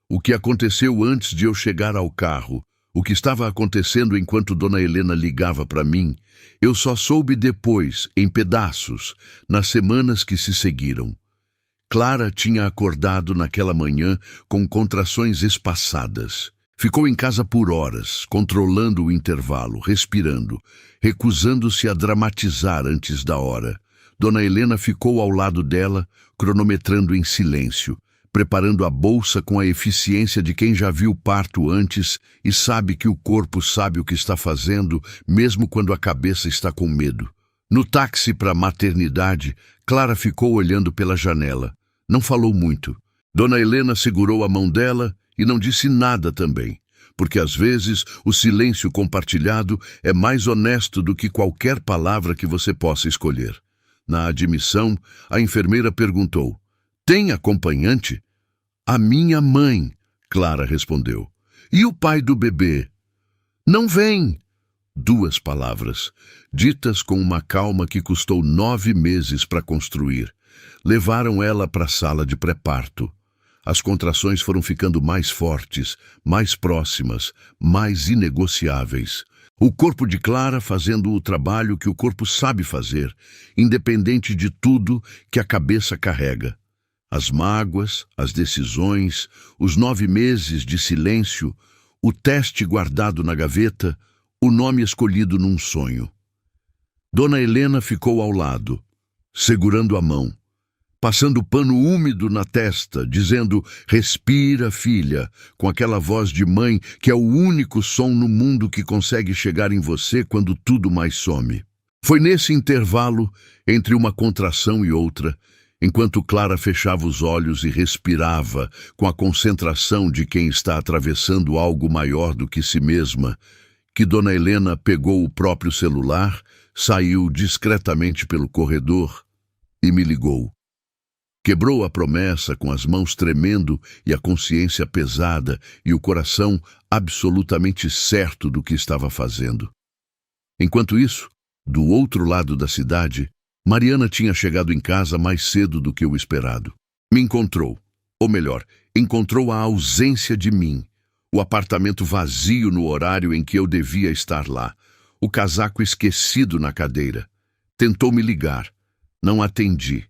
O que aconteceu antes de eu chegar ao carro, o que estava acontecendo enquanto Dona Helena ligava para mim, eu só soube depois, em pedaços, nas semanas que se seguiram. Clara tinha acordado naquela manhã com contrações espaçadas. Ficou em casa por horas, controlando o intervalo, respirando, recusando-se a dramatizar antes da hora. Dona Helena ficou ao lado dela, cronometrando em silêncio, preparando a bolsa com a eficiência de quem já viu parto antes e sabe que o corpo sabe o que está fazendo, mesmo quando a cabeça está com medo. No táxi para a maternidade, Clara ficou olhando pela janela. Não falou muito. Dona Helena segurou a mão dela e não disse nada também, porque às vezes o silêncio compartilhado é mais honesto do que qualquer palavra que você possa escolher. Na admissão, a enfermeira perguntou: tem acompanhante? A minha mãe, Clara respondeu. E o pai do bebê? Não vem. 2 palavras, ditas com uma calma que custou 9 meses para construir. Levaram ela para a sala de pré-parto. As contrações foram ficando mais fortes, mais próximas, mais inegociáveis. O corpo de Clara fazendo o trabalho que o corpo sabe fazer, independente de tudo que a cabeça carrega. As mágoas, as decisões, os 9 meses de silêncio, o teste guardado na gaveta, o nome escolhido num sonho. Dona Helena ficou ao lado, segurando a mão, passando pano úmido na testa, dizendo: respira, filha, com aquela voz de mãe que é o único som no mundo que consegue chegar em você quando tudo mais some. Foi nesse intervalo, entre uma contração e outra, enquanto Clara fechava os olhos e respirava com a concentração de quem está atravessando algo maior do que si mesma, que Dona Helena pegou o próprio celular, saiu discretamente pelo corredor e me ligou. Quebrou a promessa com as mãos tremendo e a consciência pesada e o coração absolutamente certo do que estava fazendo. Enquanto isso, do outro lado da cidade, Mariana tinha chegado em casa mais cedo do que o esperado. Me encontrou, ou melhor, encontrou a ausência de mim, o apartamento vazio no horário em que eu devia estar lá, o casaco esquecido na cadeira. Tentou me ligar. Não atendi.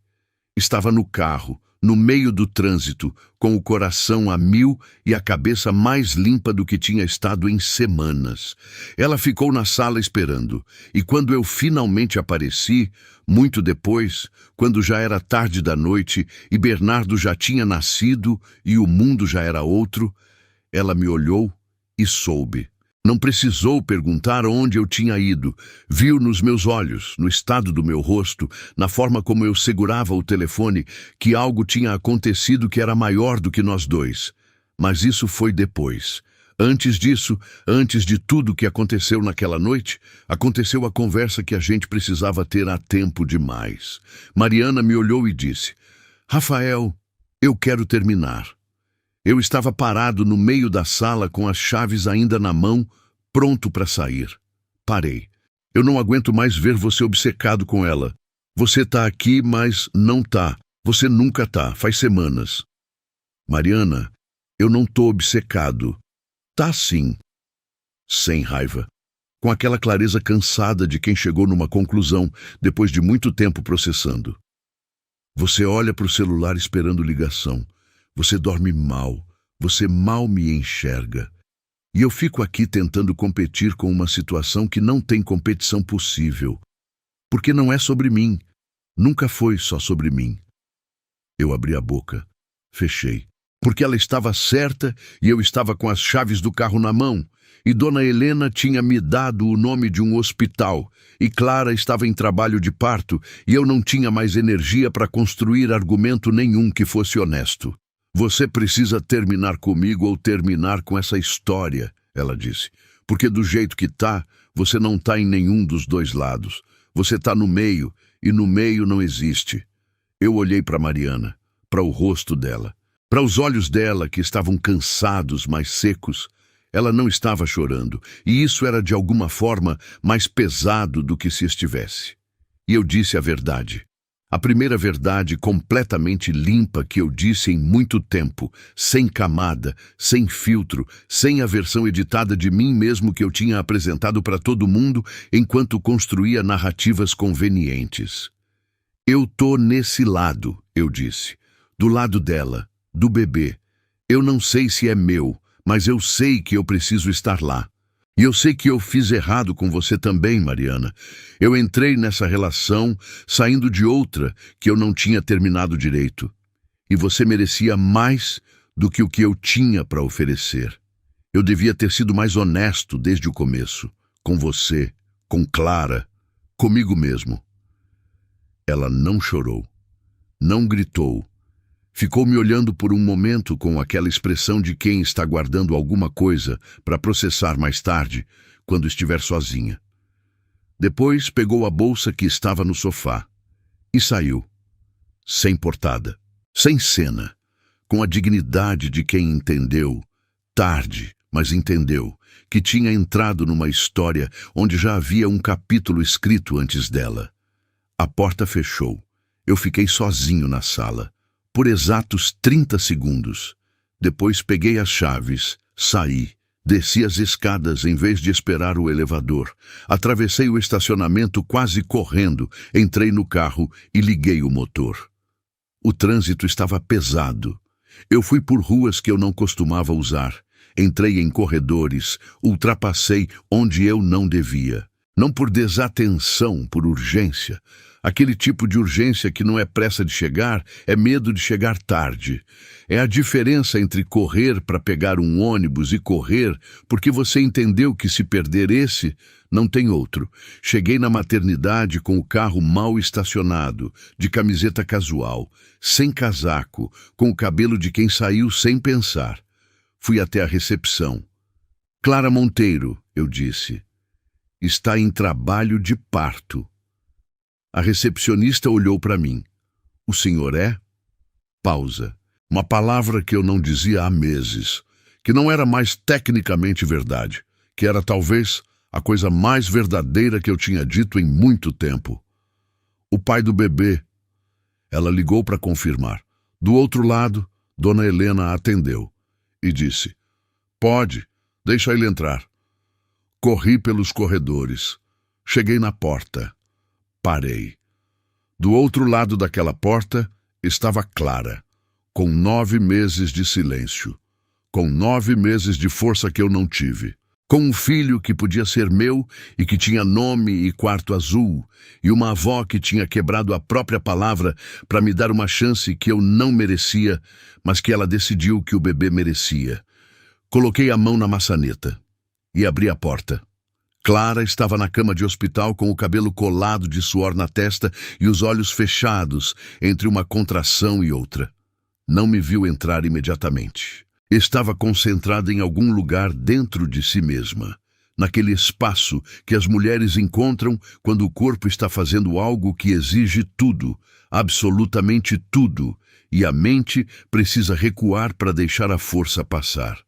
Estava no carro, no meio do trânsito, com o coração a 1000 e a cabeça mais limpa do que tinha estado em semanas. Ela ficou na sala esperando, e quando eu finalmente apareci, muito depois, quando já era tarde da noite e Bernardo já tinha nascido e o mundo já era outro, ela me olhou e soube. Não precisou perguntar onde eu tinha ido. Viu nos meus olhos, no estado do meu rosto, na forma como eu segurava o telefone, que algo tinha acontecido que era maior do que nós dois. Mas isso foi depois. Antes disso, antes de tudo que aconteceu naquela noite, aconteceu a conversa que a gente precisava ter há tempo demais. Mariana me olhou e disse: Rafael, eu quero terminar. Eu estava parado no meio da sala com as chaves ainda na mão, pronto para sair. Parei. Eu não aguento mais ver você obcecado com ela. Você tá aqui, mas não tá. Você nunca tá, faz semanas. Mariana, eu não tô obcecado. Tá sim. Sem raiva. Com aquela clareza cansada de quem chegou numa conclusão depois de muito tempo processando. Você olha para o celular esperando ligação. Você dorme mal. Você mal me enxerga. E eu fico aqui tentando competir com uma situação que não tem competição possível. Porque não é sobre mim. Nunca foi só sobre mim. Eu abri a boca. Fechei. Porque ela estava certa e eu estava com as chaves do carro na mão. E Dona Helena tinha me dado o nome de um hospital. E Clara estava em trabalho de parto e eu não tinha mais energia para construir argumento nenhum que fosse honesto. Você precisa terminar comigo ou terminar com essa história, ela disse. Porque do jeito que tá, você não tá em nenhum dos dois lados. Você tá no meio e no meio não existe. Eu olhei para Mariana, para o rosto dela. Para os olhos dela, que estavam cansados, mas secos. Ela não estava chorando, e isso era de alguma forma mais pesado do que se estivesse. E eu disse a verdade. A primeira verdade completamente limpa que eu disse em muito tempo, sem camada, sem filtro, sem a versão editada de mim mesmo que eu tinha apresentado para todo mundo enquanto construía narrativas convenientes. Eu tô nesse lado, eu disse, do lado dela. Do bebê. Eu não sei se é meu, mas eu sei que eu preciso estar lá. E eu sei que eu fiz errado com você também, Mariana. Eu entrei nessa relação saindo de outra que eu não tinha terminado direito. E você merecia mais do que o que eu tinha para oferecer. Eu devia ter sido mais honesto desde o começo. Com você, com Clara, comigo mesmo. Ela não chorou, não gritou. Ficou me olhando por um momento com aquela expressão de quem está guardando alguma coisa para processar mais tarde, quando estiver sozinha. Depois pegou a bolsa que estava no sofá e saiu, sem portada, sem cena, com a dignidade de quem entendeu, tarde, mas entendeu, que tinha entrado numa história onde já havia um capítulo escrito antes dela. A porta fechou. Eu fiquei sozinho na sala. Por exatos 30 segundos. Depois peguei as chaves, saí, desci as escadas em vez de esperar o elevador. Atravessei o estacionamento quase correndo, entrei no carro e liguei o motor. O trânsito estava pesado. Eu fui por ruas que eu não costumava usar. Entrei em corredores, ultrapassei onde eu não devia. Não por desatenção, por urgência. Aquele tipo de urgência que não é pressa de chegar, é medo de chegar tarde. É a diferença entre correr para pegar um ônibus e correr porque você entendeu que se perder esse, não tem outro. Cheguei na maternidade com o carro mal estacionado, de camiseta casual, sem casaco, com o cabelo de quem saiu sem pensar. Fui até a recepção. Clara Monteiro, eu disse, está em trabalho de parto. A recepcionista olhou para mim. O senhor é? Pausa. Uma palavra que eu não dizia há meses, que não era mais tecnicamente verdade, que era talvez a coisa mais verdadeira que eu tinha dito em muito tempo. O pai do bebê. Ela ligou para confirmar. Do outro lado, Dona Helena atendeu e disse: Pode, deixa ele entrar. Corri pelos corredores. Cheguei na porta. Parei. Do outro lado daquela porta estava Clara, com 9 meses de silêncio, com 9 meses de força que eu não tive, com um filho que podia ser meu e que tinha nome e quarto azul, e uma avó que tinha quebrado a própria palavra para me dar uma chance que eu não merecia, mas que ela decidiu que o bebê merecia. Coloquei a mão na maçaneta. e abri a porta. Clara estava na cama de hospital com o cabelo colado de suor na testa e os olhos fechados entre uma contração e outra. Não me viu entrar imediatamente. Estava concentrada em algum lugar dentro de si mesma, naquele espaço que as mulheres encontram quando o corpo está fazendo algo que exige tudo, absolutamente tudo, e a mente precisa recuar para deixar a força passar.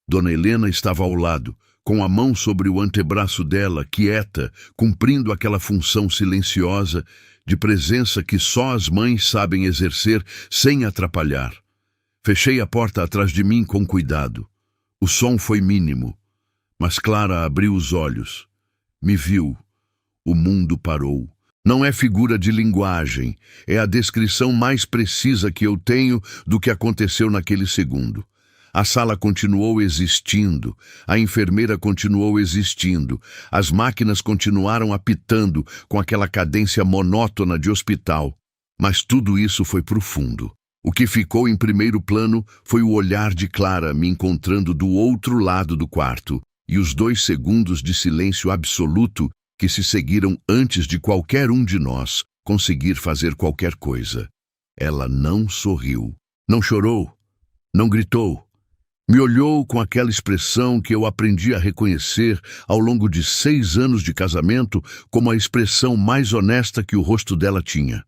Dona Helena estava ao lado, com a mão sobre o antebraço dela, quieta, cumprindo aquela função silenciosa de presença que só as mães sabem exercer sem atrapalhar. Fechei a porta atrás de mim com cuidado. O som foi mínimo, mas Clara abriu os olhos. Me viu. O mundo parou. Não é figura de linguagem, é a descrição mais precisa que eu tenho do que aconteceu naquele segundo. A sala continuou existindo, a enfermeira continuou existindo, as máquinas continuaram apitando com aquela cadência monótona de hospital. Mas tudo isso foi profundo. O que ficou em primeiro plano foi o olhar de Clara me encontrando do outro lado do quarto e os 2 segundos de silêncio absoluto que se seguiram antes de qualquer um de nós conseguir fazer qualquer coisa. Ela não sorriu, não chorou, não gritou. Me olhou com aquela expressão que eu aprendi a reconhecer ao longo de 6 anos de casamento como a expressão mais honesta que o rosto dela tinha.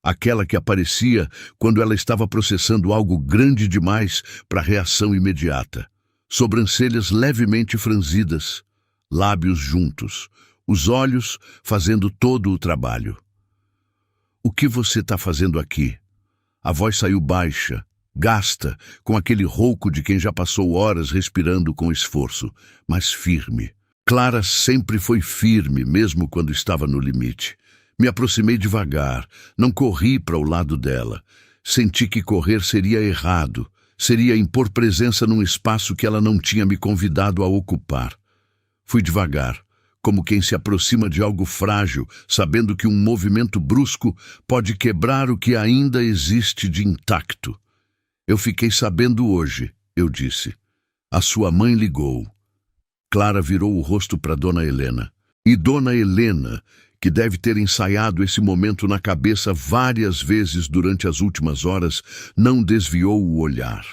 Aquela que aparecia quando ela estava processando algo grande demais para reação imediata. Sobrancelhas levemente franzidas, lábios juntos, os olhos fazendo todo o trabalho. "O que você está fazendo aqui?" A voz saiu baixa, gasta, com aquele rouco de quem já passou horas respirando com esforço, mas firme. Clara sempre foi firme, mesmo quando estava no limite. Me aproximei devagar, não corri para o lado dela. Senti que correr seria errado, seria impor presença num espaço que ela não tinha me convidado a ocupar. Fui devagar, como quem se aproxima de algo frágil, sabendo que um movimento brusco pode quebrar o que ainda existe de intacto. "Eu fiquei sabendo hoje", eu disse. "A sua mãe ligou." Clara virou o rosto para Dona Helena. E Dona Helena, que deve ter ensaiado esse momento na cabeça várias vezes durante as últimas horas, não desviou o olhar.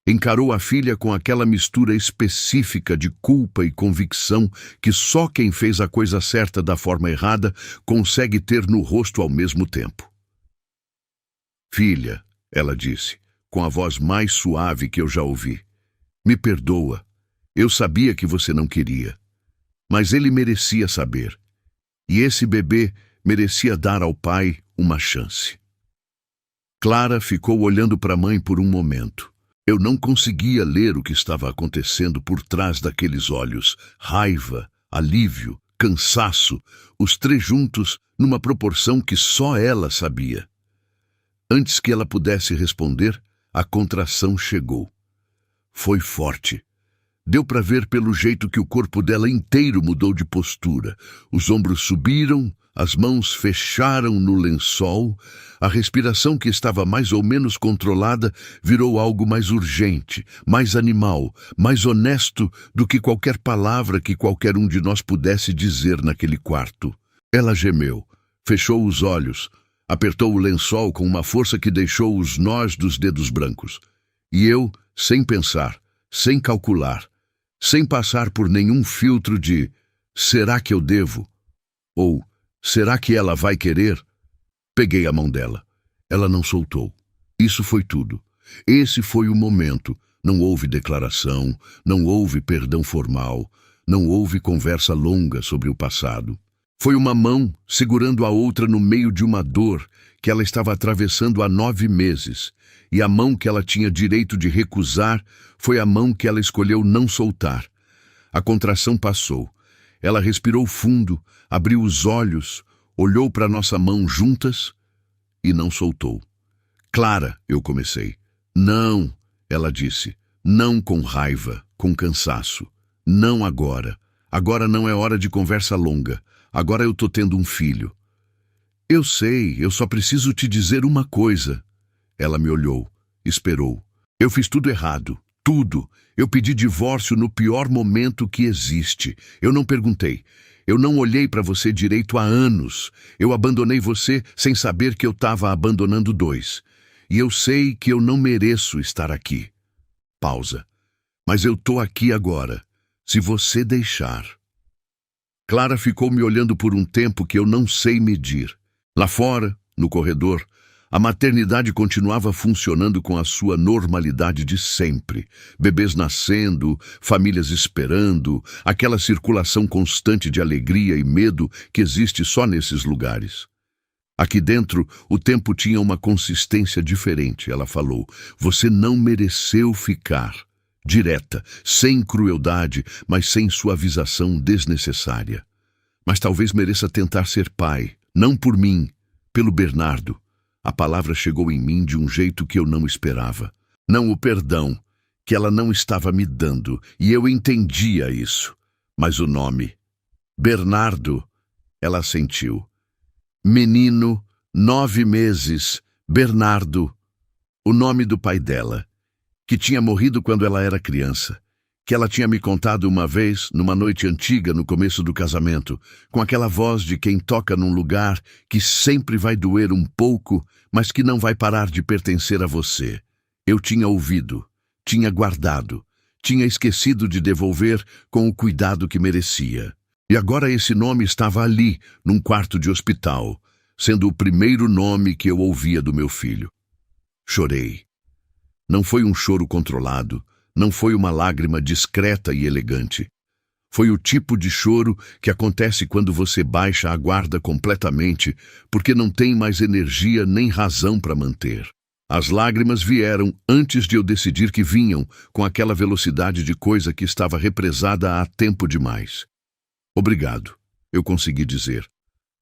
Encarou a filha com aquela mistura específica de culpa e convicção que só quem fez a coisa certa da forma errada consegue ter no rosto ao mesmo tempo. "Filha", ela disse, com a voz mais suave que eu já ouvi, "me perdoa. Eu sabia que você não queria. Mas ele merecia saber. E esse bebê merecia dar ao pai uma chance." Clara ficou olhando para a mãe por um momento. Eu não conseguia ler o que estava acontecendo por trás daqueles olhos. Raiva, alívio, cansaço, os 3 juntos numa proporção que só ela sabia. Antes que ela pudesse responder, a contração chegou. Foi forte. Deu para ver pelo jeito que o corpo dela inteiro mudou de postura. Os ombros subiram, as mãos fecharam no lençol, a respiração que estava mais ou menos controlada virou algo mais urgente, mais animal, mais honesto do que qualquer palavra que qualquer um de nós pudesse dizer naquele quarto. Ela gemeu, fechou os olhos, apertou o lençol com uma força que deixou os nós dos dedos brancos. E eu, sem pensar, sem calcular, sem passar por nenhum filtro de "será que eu devo?" ou "será que ela vai querer?", peguei a mão dela. Ela não soltou. Isso foi tudo. Esse foi o momento. Não houve declaração, não houve perdão formal, não houve conversa longa sobre o passado. Foi uma mão segurando a outra no meio de uma dor que ela estava atravessando há 9 meses, e a mão que ela tinha direito de recusar foi a mão que ela escolheu não soltar. A contração passou. Ela respirou fundo, abriu os olhos, olhou para nossa mão juntas e não soltou. "Clara", eu comecei. "Não", ela disse. Não com raiva, com cansaço. "Não agora. Agora não é hora de conversa longa. Agora eu tô tendo um filho." "Eu sei, eu só preciso te dizer uma coisa." Ela me olhou, esperou. "Eu fiz tudo errado. Tudo. Eu pedi divórcio no pior momento que existe. Eu não perguntei. Eu não olhei para você direito há anos. Eu abandonei você sem saber que eu estava abandonando dois. E eu sei que eu não mereço estar aqui. Pausa. Mas eu tô aqui agora, se você deixar. Clara ficou me olhando por um tempo que eu não sei medir. Lá fora, no corredor, a maternidade continuava funcionando com a sua normalidade de sempre. Bebês nascendo, famílias esperando, aquela circulação constante de alegria e medo que existe só nesses lugares. Aqui dentro, o tempo tinha uma consistência diferente, ela falou. Você não mereceu ficar. Direta, sem crueldade, mas sem suavização desnecessária. Mas talvez mereça tentar ser pai, não por mim, pelo Bernardo. A palavra chegou em mim de um jeito que eu não esperava. Não o perdão, que ela não estava me dando, e eu entendia isso. Mas o nome, Bernardo, ela sentiu. Menino, 9 meses, Bernardo, o nome do pai dela, que tinha morrido quando ela era criança, que ela tinha me contado uma vez, numa noite antiga, no começo do casamento, com aquela voz de quem toca num lugar que sempre vai doer um pouco, mas que não vai parar de pertencer a você. Eu tinha ouvido, tinha guardado, tinha esquecido de devolver com o cuidado que merecia. E agora esse nome estava ali, num quarto de hospital, sendo o primeiro nome que eu ouvia do meu filho. Chorei. Não foi um choro controlado, não foi uma lágrima discreta e elegante. Foi o tipo de choro que acontece quando você baixa a guarda completamente, porque não tem mais energia nem razão para manter. As lágrimas vieram antes de eu decidir que vinham, com aquela velocidade de coisa que estava represada há tempo demais. Obrigado, eu consegui dizer.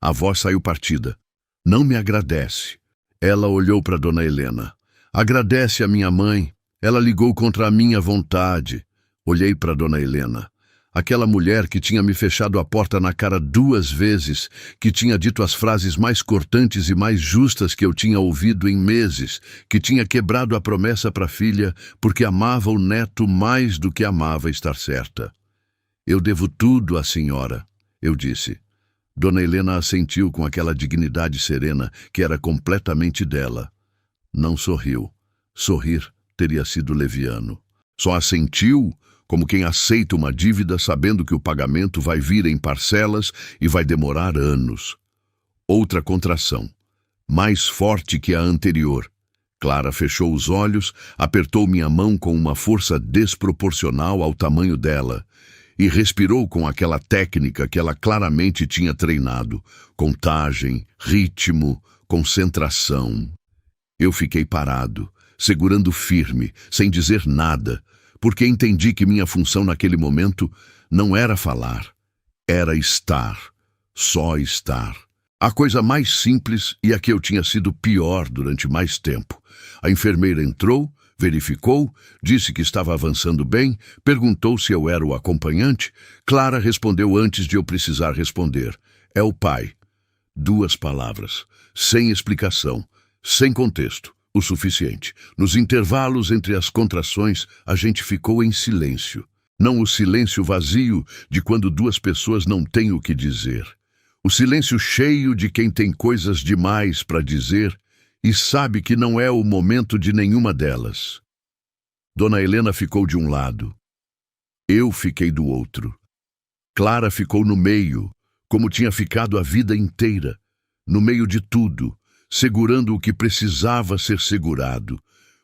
A voz saiu partida. Não me agradece. Ela olhou para Dona Helena. Agradece a minha mãe. Ela ligou contra a minha vontade. Olhei para Dona Helena. Aquela mulher que tinha me fechado a porta na cara 2 vezes, que tinha dito as frases mais cortantes e mais justas que eu tinha ouvido em meses, que tinha quebrado a promessa para a filha porque amava o neto mais do que amava estar certa. Eu devo tudo à senhora, eu disse. Dona Helena assentiu com aquela dignidade serena que era completamente dela. Não sorriu. Sorrir teria sido leviano. Só assentiu como quem aceita uma dívida sabendo que o pagamento vai vir em parcelas e vai demorar anos. Outra contração, mais forte que a anterior. Clara fechou os olhos, apertou minha mão com uma força desproporcional ao tamanho dela e respirou com aquela técnica que ela claramente tinha treinado. Contagem, ritmo, concentração. Eu fiquei parado, segurando firme, sem dizer nada, porque entendi que minha função naquele momento não era falar, era estar, só estar. A coisa mais simples e a que eu tinha sido pior durante mais tempo. A enfermeira entrou, verificou, disse que estava avançando bem, perguntou se eu era o acompanhante. Clara respondeu antes de eu precisar responder. É o pai. 2 palavras, sem explicação, sem contexto. O suficiente. Nos intervalos entre as contrações, a gente ficou em silêncio. Não o silêncio vazio de quando 2 pessoas não têm o que dizer. O silêncio cheio de quem tem coisas demais para dizer e sabe que não é o momento de nenhuma delas. Dona Helena ficou de um lado. Eu fiquei do outro. Clara ficou no meio, como tinha ficado a vida inteira, no meio de tudo, segurando o que precisava ser segurado,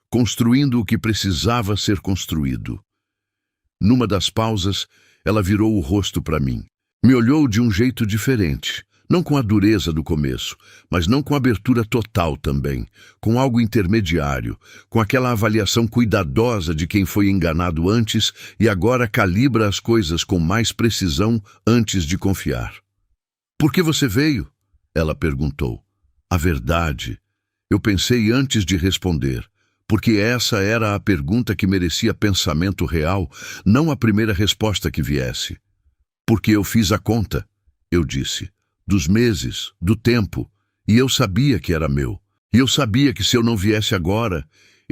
construindo o que precisava ser construído. Numa das pausas, ela virou o rosto para mim. Me olhou de um jeito diferente, não com a dureza do começo, mas não com abertura total também, com algo intermediário, com aquela avaliação cuidadosa de quem foi enganado antes e agora calibra as coisas com mais precisão antes de confiar. Por que você veio? Ela perguntou. A verdade, eu pensei antes de responder, porque essa era a pergunta que merecia pensamento real, não a primeira resposta que viesse. Porque eu fiz a conta, eu disse, dos meses, do tempo, e eu sabia que era meu. E eu sabia que se eu não viesse agora,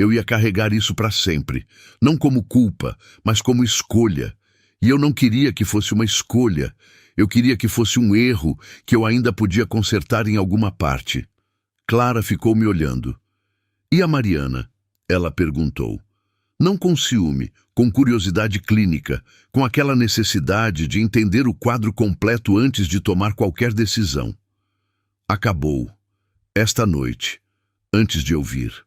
Eu ia carregar isso para sempre, não como culpa, mas como escolha. E eu não queria que fosse uma escolha. Eu queria que fosse um erro que eu ainda podia consertar em alguma parte. Clara ficou me olhando. E a Mariana? Ela perguntou. Não com ciúme, com curiosidade clínica, com aquela necessidade de entender o quadro completo antes de tomar qualquer decisão. Acabou. Esta noite, antes de eu vir.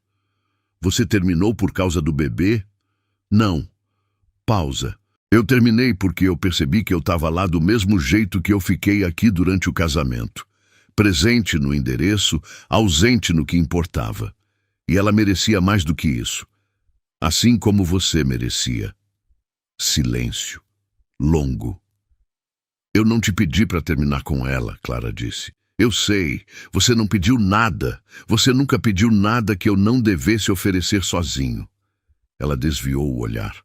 Você terminou por causa do bebê? Não. Pausa. Eu terminei porque eu percebi que eu estava lá do mesmo jeito que eu fiquei aqui durante o casamento. Presente no endereço, ausente no que importava. E ela merecia mais do que isso. Assim como você merecia. Silêncio. Longo. Eu não te pedi para terminar com ela, Clara disse. Eu sei, você não pediu nada. Você nunca pediu nada que eu não devesse oferecer sozinho. Ela desviou o olhar.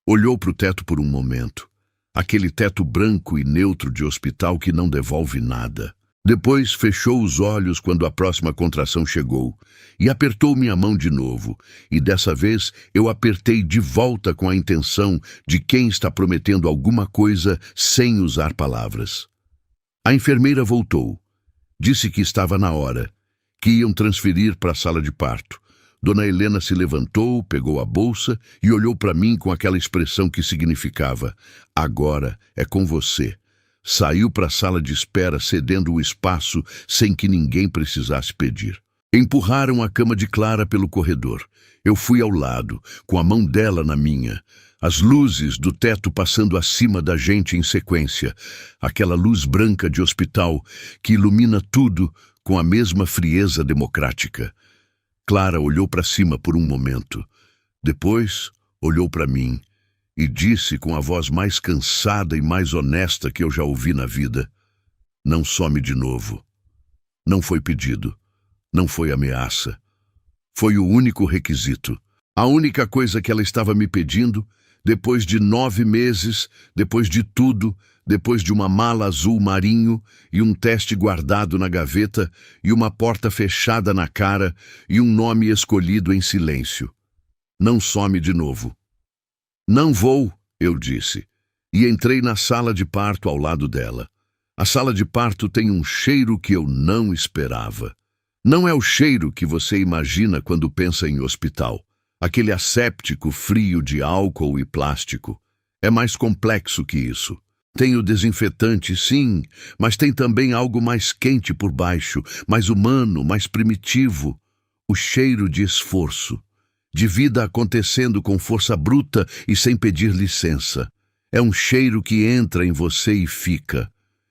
Olhou para o teto por um momento. Aquele teto branco e neutro de hospital que não devolve nada. Depois fechou os olhos quando a próxima contração chegou e apertou minha mão de novo. E dessa vez eu apertei de volta com a intenção de quem está prometendo alguma coisa sem usar palavras. A enfermeira voltou. Disse que estava na hora, que iam transferir para a sala de parto. Dona Helena se levantou, pegou a bolsa e olhou para mim com aquela expressão que significava: agora é com você. Saiu para a sala de espera, cedendo o espaço sem que ninguém precisasse pedir. Empurraram a cama de Clara pelo corredor. Eu fui ao lado, com a mão dela na minha. As luzes do teto passando acima da gente em sequência. Aquela luz branca de hospital que ilumina tudo com a mesma frieza democrática. Clara olhou para cima por um momento. Depois, olhou para mim e disse com a voz mais cansada e mais honesta que eu já ouvi na vida: não some de novo. Não foi pedido. Não foi ameaça. Foi o único requisito. A única coisa que ela estava me pedindo, depois de 9 meses, depois de tudo, depois de uma mala azul marinho e um teste guardado na gaveta e uma porta fechada na cara e um nome escolhido em silêncio. Não some de novo. Não vou, eu disse, e entrei na sala de parto ao lado dela. A sala de parto tem um cheiro que eu não esperava. Não é o cheiro que você imagina quando pensa em hospital. Aquele asséptico frio de álcool e plástico. É mais complexo que isso. Tem o desinfetante, sim, mas tem também algo mais quente por baixo, mais humano, mais primitivo. O cheiro de esforço, de vida acontecendo com força bruta e sem pedir licença. É um cheiro que entra em você e fica.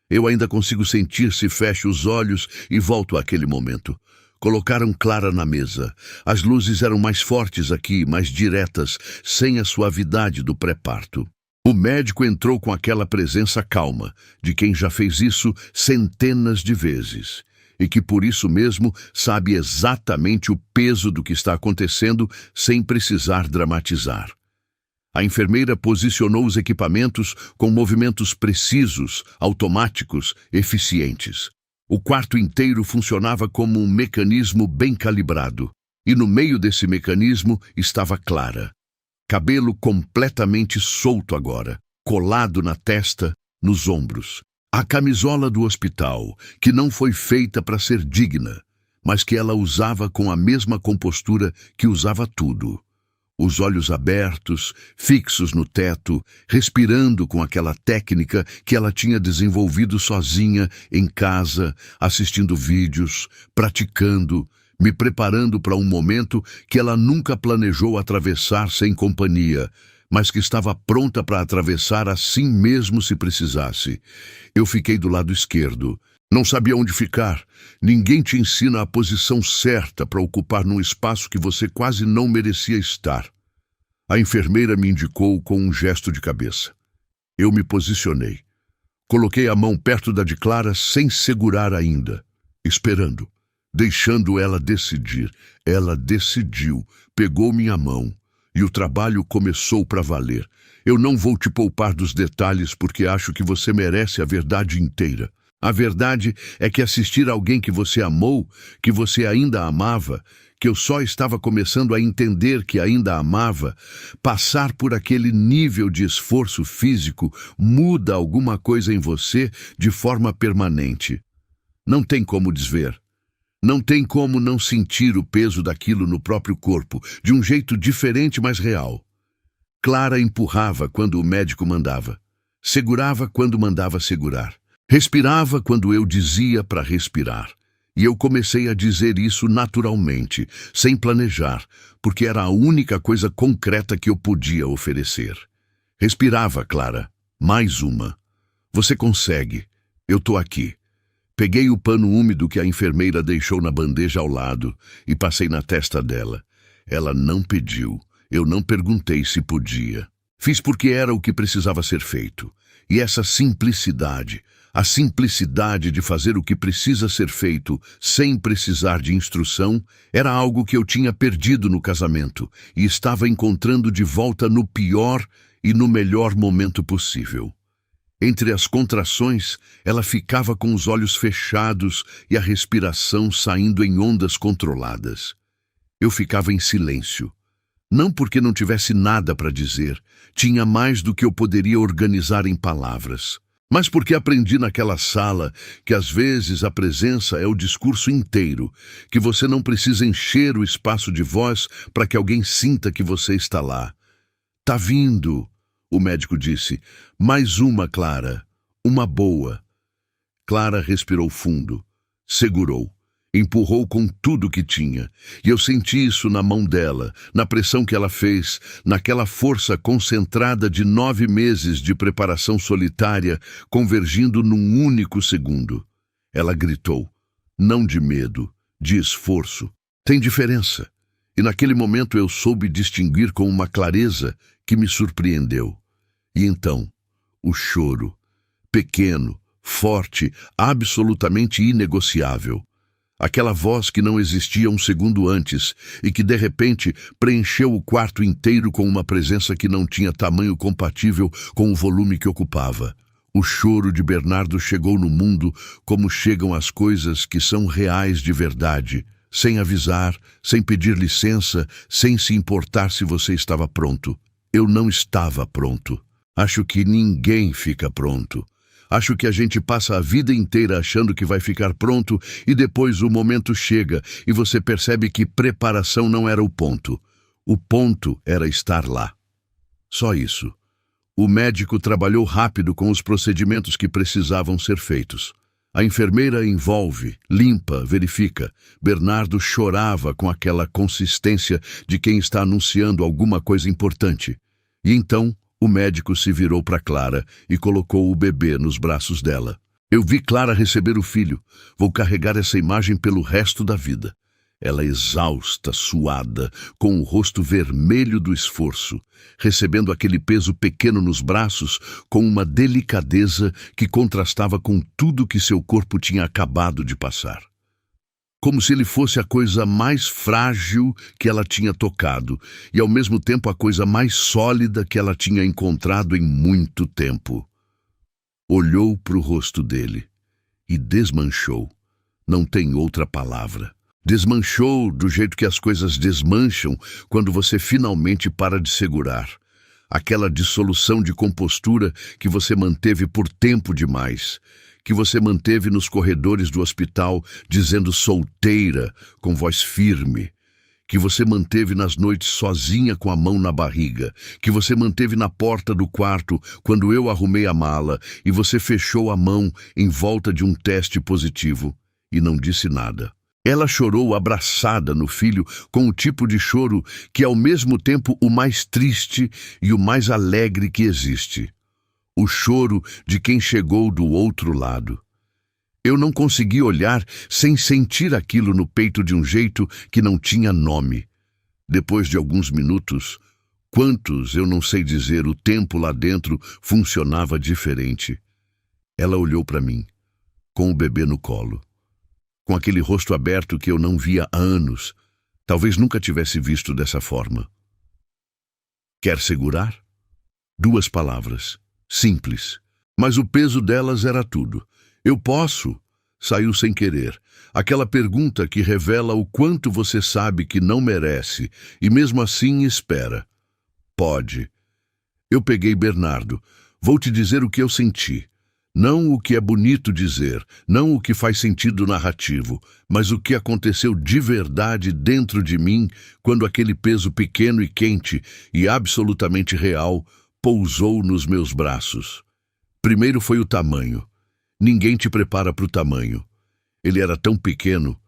Eu ainda consigo sentir se fecho os olhos e volto àquele momento. Colocaram Clara na mesa. As luzes eram mais fortes aqui, mais diretas, sem a suavidade do pré-parto. O médico entrou com aquela presença calma, de quem já fez isso centenas de vezes, e que por isso mesmo sabe exatamente o peso do que está acontecendo sem precisar dramatizar. A enfermeira posicionou os equipamentos com movimentos precisos, automáticos, eficientes. O quarto inteiro funcionava como um mecanismo bem calibrado, e no meio desse mecanismo estava Clara. Cabelo completamente solto agora, colado na testa, nos ombros. A camisola do hospital, que não foi feita para ser digna, mas que ela usava com a mesma compostura que usava tudo. Os olhos abertos, fixos no teto, respirando com aquela técnica que ela tinha desenvolvido sozinha, em casa, assistindo vídeos, praticando, me preparando para um momento que ela nunca planejou atravessar sem companhia, mas que estava pronta para atravessar assim mesmo se precisasse. Eu fiquei do lado esquerdo. Não sabia onde ficar. Ninguém te ensina a posição certa para ocupar num espaço que você quase não merecia estar. A enfermeira me indicou com um gesto de cabeça. Eu me posicionei. Coloquei a mão perto da de Clara sem segurar ainda, esperando, deixando ela decidir. Ela decidiu, pegou minha mão e o trabalho começou para valer. Eu não vou te poupar dos detalhes porque acho que você merece a verdade inteira. A verdade é que assistir alguém que você amou, que você ainda amava, que eu só estava começando a entender que ainda a amava, passar por aquele nível de esforço físico muda alguma coisa em você de forma permanente. Não tem como desver. Não tem como não sentir o peso daquilo no próprio corpo, de um jeito diferente, mas real. Clara empurrava quando o médico mandava. Segurava quando mandava segurar. Respirava quando eu dizia para respirar. E eu comecei a dizer isso naturalmente, sem planejar, porque era a única coisa concreta que eu podia oferecer. Respirava, Clara. Mais uma. Você consegue. Eu tô aqui. Peguei o pano úmido que a enfermeira deixou na bandeja ao lado e passei na testa dela. Ela não pediu. Eu não perguntei se podia. Fiz porque era o que precisava ser feito. E essa simplicidade, a simplicidade de fazer o que precisa ser feito sem precisar de instrução, era algo que eu tinha perdido no casamento e estava encontrando de volta no pior e no melhor momento possível. Entre as contrações, ela ficava com os olhos fechados e a respiração saindo em ondas controladas. Eu ficava em silêncio. Não porque não tivesse nada para dizer, tinha mais do que eu poderia organizar em palavras, mas porque aprendi naquela sala que às vezes a presença é o discurso inteiro, que você não precisa encher o espaço de voz para que alguém sinta que você está lá. Tá vindo, o médico disse. Mais uma, Clara. Uma boa. Clara respirou fundo, segurou. Empurrou com tudo que tinha, e eu senti isso na mão dela, na pressão que ela fez, naquela força concentrada de 9 meses de preparação solitária, convergindo num único segundo. Ela gritou, não de medo, de esforço. Tem diferença. E naquele momento eu soube distinguir com uma clareza que me surpreendeu. E então, o choro, pequeno, forte, absolutamente inegociável. Aquela voz que não existia um segundo antes e que, de repente, preencheu o quarto inteiro com uma presença que não tinha tamanho compatível com o volume que ocupava. O choro de Bernardo chegou no mundo como chegam as coisas que são reais de verdade, sem avisar, sem pedir licença, sem se importar se você estava pronto. Eu não estava pronto. Acho que ninguém fica pronto. Acho que a gente passa a vida inteira achando que vai ficar pronto e depois o momento chega e você percebe que preparação não era o ponto. O ponto era estar lá. Só isso. O médico trabalhou rápido com os procedimentos que precisavam ser feitos. A enfermeira envolve, limpa, verifica. Bernardo chorava com aquela consistência de quem está anunciando alguma coisa importante. E então, o médico se virou para Clara e colocou o bebê nos braços dela. Eu vi Clara receber o filho. Vou carregar essa imagem pelo resto da vida. Ela exausta, suada, com o rosto vermelho do esforço, recebendo aquele peso pequeno nos braços com uma delicadeza que contrastava com tudo que seu corpo tinha acabado de passar. Como se ele fosse a coisa mais frágil que ela tinha tocado e, ao mesmo tempo, a coisa mais sólida que ela tinha encontrado em muito tempo. Olhou para o rosto dele e desmanchou. Não tem outra palavra. Desmanchou do jeito que as coisas desmancham quando você finalmente para de segurar. Aquela dissolução de compostura que você manteve por tempo demais, que você manteve nos corredores do hospital dizendo solteira, com voz firme, que você manteve nas noites sozinha com a mão na barriga, que você manteve na porta do quarto quando eu arrumei a mala e você fechou a mão em volta de um teste positivo e não disse nada. Ela chorou abraçada no filho com o tipo de choro que é ao mesmo tempo o mais triste e o mais alegre que existe. O choro de quem chegou do outro lado. Eu não consegui olhar sem sentir aquilo no peito de um jeito que não tinha nome. Depois de alguns minutos, quantos eu não sei dizer, o tempo lá dentro funcionava diferente. Ela olhou para mim, com o bebê no colo, com aquele rosto aberto que eu não via há anos, talvez nunca tivesse visto dessa forma. Quer segurar? 2 palavras. Simples, mas o peso delas era tudo. Eu posso, Saiu sem querer. Aquela pergunta que revela o quanto você sabe que não merece e mesmo assim espera. Pode. Eu peguei Bernardo. Vou te dizer o que eu senti. Não o que é bonito dizer, não o que faz sentido narrativo, mas o que aconteceu de verdade dentro de mim quando aquele peso pequeno e quente e absolutamente real pousou nos meus braços. Primeiro foi o tamanho. Ninguém te prepara para o tamanho. Ele era tão pequeno,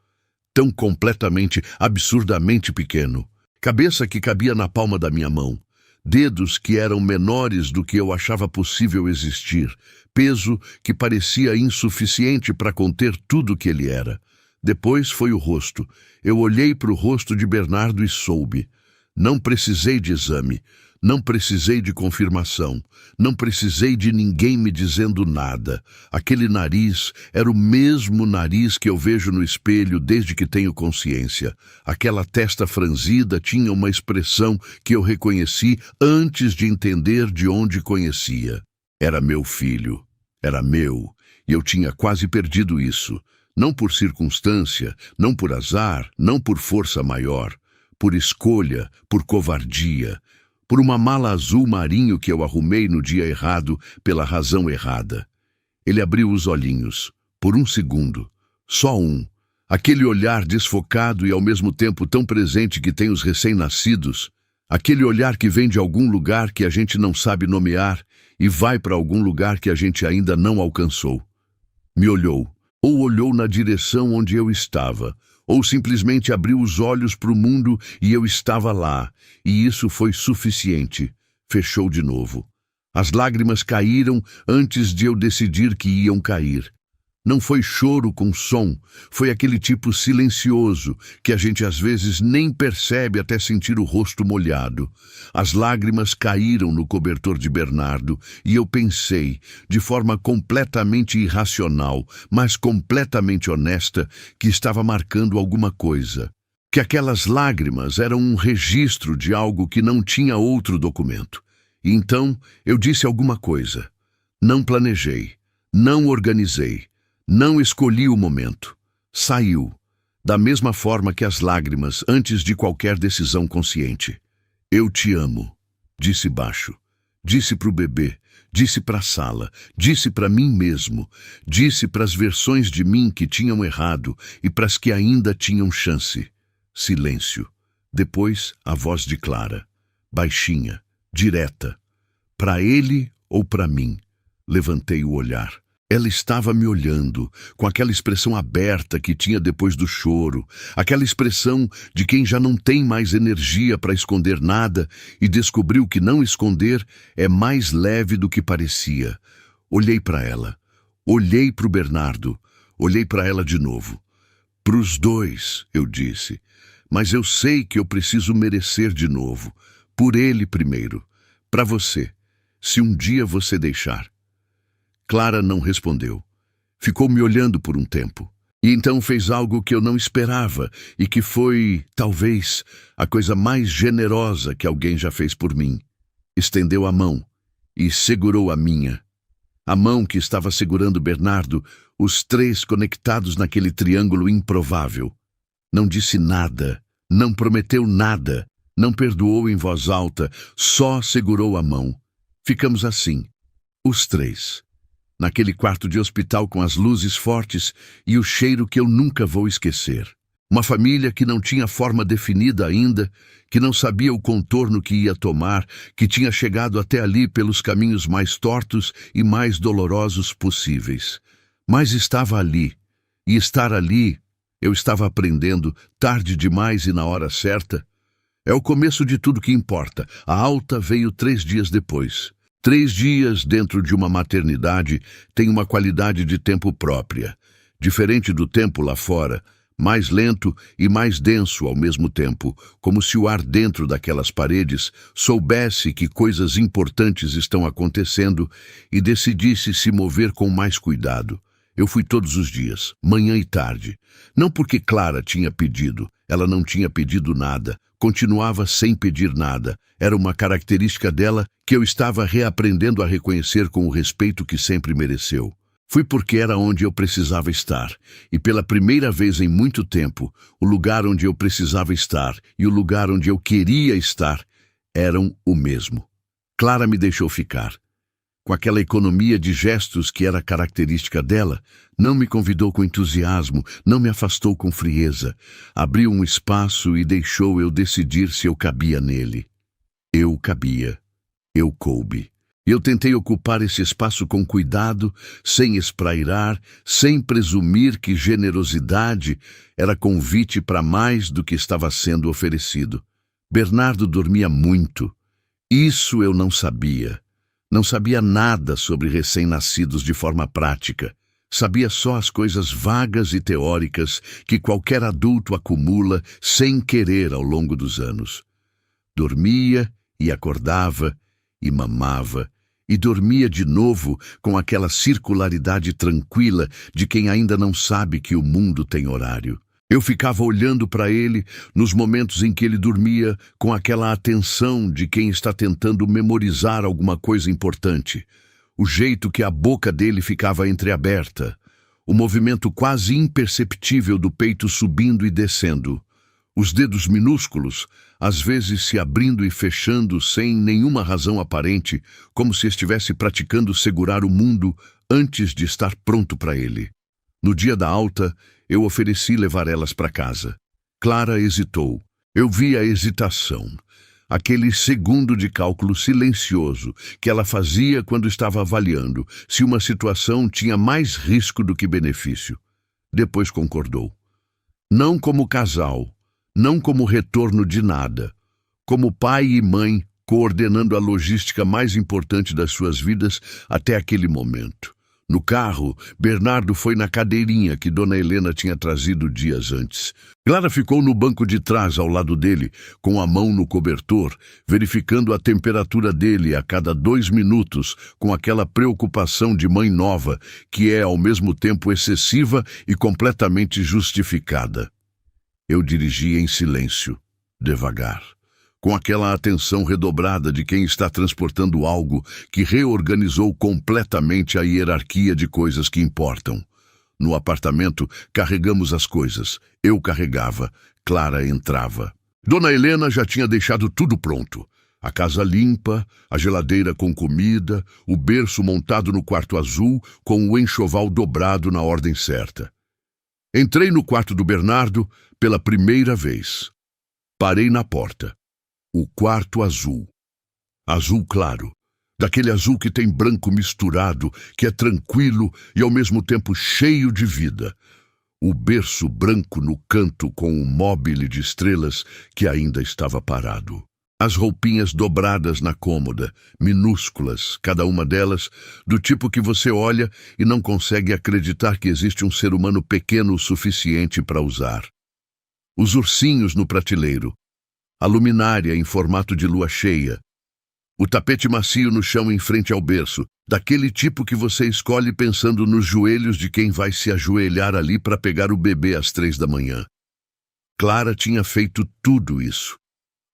tão completamente, absurdamente pequeno. Cabeça que cabia na palma da minha mão. Dedos que eram menores do que eu achava possível existir. Peso que parecia insuficiente para conter tudo que ele era. Depois foi o rosto. Eu olhei para o rosto de Bernardo e soube. Não precisei de exame. Não precisei de confirmação. Não precisei de ninguém me dizendo nada. Aquele nariz era o mesmo nariz que eu vejo no espelho desde que tenho consciência. Aquela testa franzida tinha uma expressão que eu reconheci antes de entender de onde conhecia. Era meu filho. Era meu. E eu tinha quase perdido isso. Não por circunstância, não por azar, não por força maior. Por escolha, por covardia. Por uma mala azul marinho que eu arrumei no dia errado, pela razão errada. Ele abriu os olhinhos, por um segundo, só um. Aquele olhar desfocado e ao mesmo tempo tão presente que tem os recém-nascidos. Aquele olhar que vem de algum lugar que a gente não sabe nomear e vai para algum lugar que a gente ainda não alcançou. Me olhou, ou olhou na direção onde eu estava, ou simplesmente abriu os olhos para o mundo e eu estava lá, e isso foi suficiente. Fechou de novo. As lágrimas caíram antes de eu decidir que iam cair. Não foi choro com som, foi aquele tipo silencioso que a gente às vezes nem percebe até sentir o rosto molhado. As lágrimas caíram no cobertor de Bernardo e eu pensei, de forma completamente irracional, mas completamente honesta, que estava marcando alguma coisa. Que aquelas lágrimas eram um registro de algo que não tinha outro documento. E então eu disse alguma coisa. Não planejei, não organizei. Não escolhi o momento. Saiu, da mesma forma que as lágrimas antes de qualquer decisão consciente. Eu te amo, disse baixo. Disse para o bebê, disse para a sala, disse para mim mesmo, disse para as versões de mim que tinham errado e para as que ainda tinham chance. Silêncio. Depois a voz de Clara, baixinha, direta. Para ele ou para mim? Levantei o olhar. Ela estava me olhando, com aquela expressão aberta que tinha depois do choro, aquela expressão de quem já não tem mais energia para esconder nada e descobriu que não esconder é mais leve do que parecia. Olhei para ela, olhei para o Bernardo, olhei para ela de novo. Para os dois, eu disse, mas eu sei que eu preciso merecer de novo, por ele primeiro, para você, se um dia você deixar. Clara não respondeu. Ficou me olhando por um tempo. E então fez algo que eu não esperava e que foi, talvez, a coisa mais generosa que alguém já fez por mim. Estendeu a mão e segurou a minha. A mão que estava segurando Bernardo, os três conectados naquele triângulo improvável. Não disse nada, não prometeu nada, não perdoou em voz alta, só segurou a mão. Ficamos assim, os três. Naquele quarto de hospital com as luzes fortes e o cheiro que eu nunca vou esquecer. Uma família que não tinha forma definida ainda, que não sabia o contorno que ia tomar, que tinha chegado até ali pelos caminhos mais tortos e mais dolorosos possíveis. Mas estava ali, e estar ali, eu estava aprendendo, tarde demais e na hora certa. É o começo de tudo que importa. A alta veio 3 dias depois. 3 dias dentro de uma maternidade tem uma qualidade de tempo própria, diferente do tempo lá fora, mais lento e mais denso ao mesmo tempo, como se o ar dentro daquelas paredes soubesse que coisas importantes estão acontecendo e decidisse se mover com mais cuidado. Eu fui todos os dias, manhã e tarde. Não porque Clara tinha pedido, ela não tinha pedido nada, continuava sem pedir nada. Era uma característica dela que eu estava reaprendendo a reconhecer com o respeito que sempre mereceu. Fui porque era onde eu precisava estar, e pela primeira vez em muito tempo, o lugar onde eu precisava estar e o lugar onde eu queria estar eram o mesmo. Clara me deixou ficar. Com aquela economia de gestos que era característica dela, não me convidou com entusiasmo, não me afastou com frieza. Abriu um espaço e deixou eu decidir se eu cabia nele. Eu cabia. Eu coube. Eu tentei ocupar esse espaço com cuidado, sem esprairar, sem presumir que generosidade era convite para mais do que estava sendo oferecido. Bernardo dormia muito. Isso eu não sabia. Não sabia nada sobre recém-nascidos de forma prática. Sabia só as coisas vagas e teóricas que qualquer adulto acumula sem querer ao longo dos anos. Dormia e acordava e mamava, e dormia de novo com aquela circularidade tranquila de quem ainda não sabe que o mundo tem horário. Eu ficava olhando para ele nos momentos em que ele dormia com aquela atenção de quem está tentando memorizar alguma coisa importante. O jeito que a boca dele ficava entreaberta, o movimento quase imperceptível do peito subindo e descendo. Os dedos minúsculos, às vezes se abrindo e fechando sem nenhuma razão aparente, como se estivesse praticando segurar o mundo antes de estar pronto para ele. No dia da alta, eu ofereci levar elas para casa. Clara hesitou. Eu vi a hesitação, aquele segundo de cálculo silencioso que ela fazia quando estava avaliando se uma situação tinha mais risco do que benefício. Depois concordou. Não como casal, não como retorno de nada, como pai e mãe coordenando a logística mais importante das suas vidas até aquele momento. No carro, Bernardo foi na cadeirinha que Dona Helena tinha trazido dias antes. Clara ficou no banco de trás ao lado dele, com a mão no cobertor, verificando a temperatura dele a cada 2 minutos, com aquela preocupação de mãe nova, que é ao mesmo tempo excessiva e completamente justificada. Eu dirigia em silêncio, devagar, com aquela atenção redobrada de quem está transportando algo que reorganizou completamente a hierarquia de coisas que importam. No apartamento, carregamos as coisas. Eu carregava, Clara entrava. Dona Helena já tinha deixado tudo pronto. A casa limpa, a geladeira com comida, o berço montado no quarto azul com o enxoval dobrado na ordem certa. Entrei no quarto do Bernardo pela primeira vez. Parei na porta. O quarto azul. Azul claro. Daquele azul que tem branco misturado, que é tranquilo e ao mesmo tempo cheio de vida. O berço branco no canto com um móbile de estrelas que ainda estava parado. As roupinhas dobradas na cômoda, minúsculas, cada uma delas, do tipo que você olha e não consegue acreditar que existe um ser humano pequeno o suficiente para usar. Os ursinhos no prateleiro, a luminária em formato de lua cheia, o tapete macio no chão em frente ao berço, daquele tipo que você escolhe pensando nos joelhos de quem vai se ajoelhar ali para pegar o bebê às 3 da manhã. Clara tinha feito tudo isso,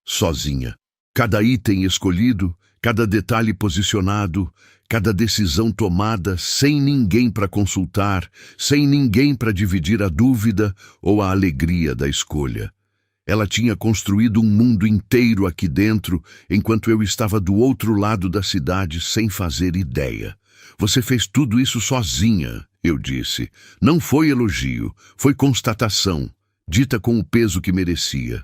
sozinha. Cada item escolhido, cada detalhe posicionado, cada decisão tomada sem ninguém para consultar, sem ninguém para dividir a dúvida ou a alegria da escolha. Ela tinha construído um mundo inteiro aqui dentro, enquanto eu estava do outro lado da cidade sem fazer ideia. Você fez tudo isso sozinha, eu disse. Não foi elogio, foi constatação, dita com o peso que merecia.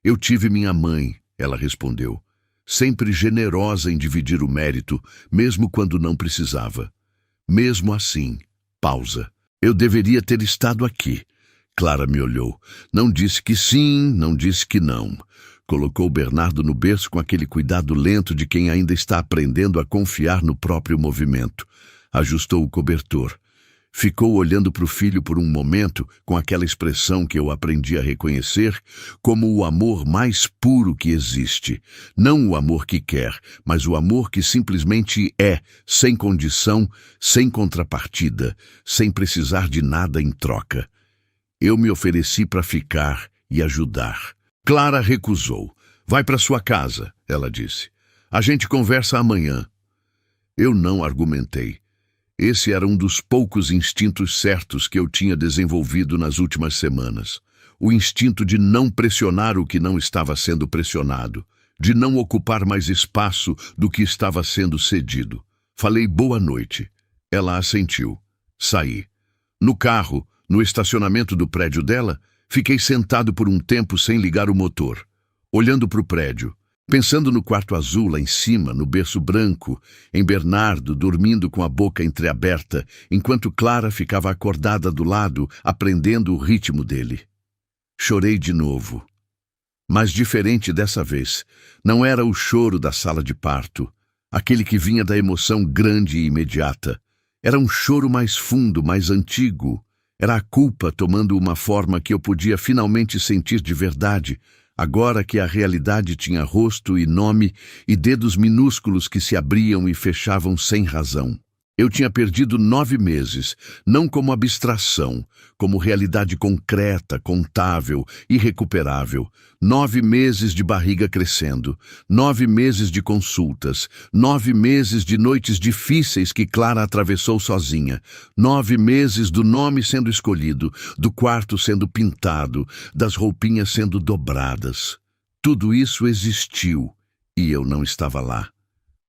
Eu tive minha mãe, ela respondeu, sempre generosa em dividir o mérito, mesmo quando não precisava. Mesmo assim, pausa. Eu deveria ter estado aqui. Clara me olhou. Não disse que sim, não disse que não. Colocou Bernardo no berço com aquele cuidado lento de quem ainda está aprendendo a confiar no próprio movimento. Ajustou o cobertor. Ficou olhando para o filho por um momento, com aquela expressão que eu aprendi a reconhecer como o amor mais puro que existe. Não o amor que quer, mas o amor que simplesmente é, sem condição, sem contrapartida, sem precisar de nada em troca. Eu me ofereci para ficar e ajudar. Clara recusou. Vai para sua casa, ela disse. A gente conversa amanhã. Eu não argumentei. Esse era um dos poucos instintos certos que eu tinha desenvolvido nas últimas semanas. O instinto de não pressionar o que não estava sendo pressionado, de não ocupar mais espaço do que estava sendo cedido. Falei boa noite. Ela assentiu. Saí. No carro, no estacionamento do prédio dela, fiquei sentado por um tempo sem ligar o motor, olhando para o prédio, pensando no quarto azul lá em cima, no berço branco, em Bernardo dormindo com a boca entreaberta, enquanto Clara ficava acordada do lado, aprendendo o ritmo dele. Chorei de novo. Mas diferente dessa vez, não era o choro da sala de parto, aquele que vinha da emoção grande e imediata. Era um choro mais fundo, mais antigo. Era a culpa tomando uma forma que eu podia finalmente sentir de verdade, agora que a realidade tinha rosto e nome e dedos minúsculos que se abriam e fechavam sem razão. Eu tinha perdido 9 meses, não como abstração, como realidade concreta, contável, irrecuperável. 9 meses de barriga crescendo, 9 meses de consultas, 9 meses de noites difíceis que Clara atravessou sozinha, 9 meses do nome sendo escolhido, do quarto sendo pintado, das roupinhas sendo dobradas. Tudo isso existiu e eu não estava lá.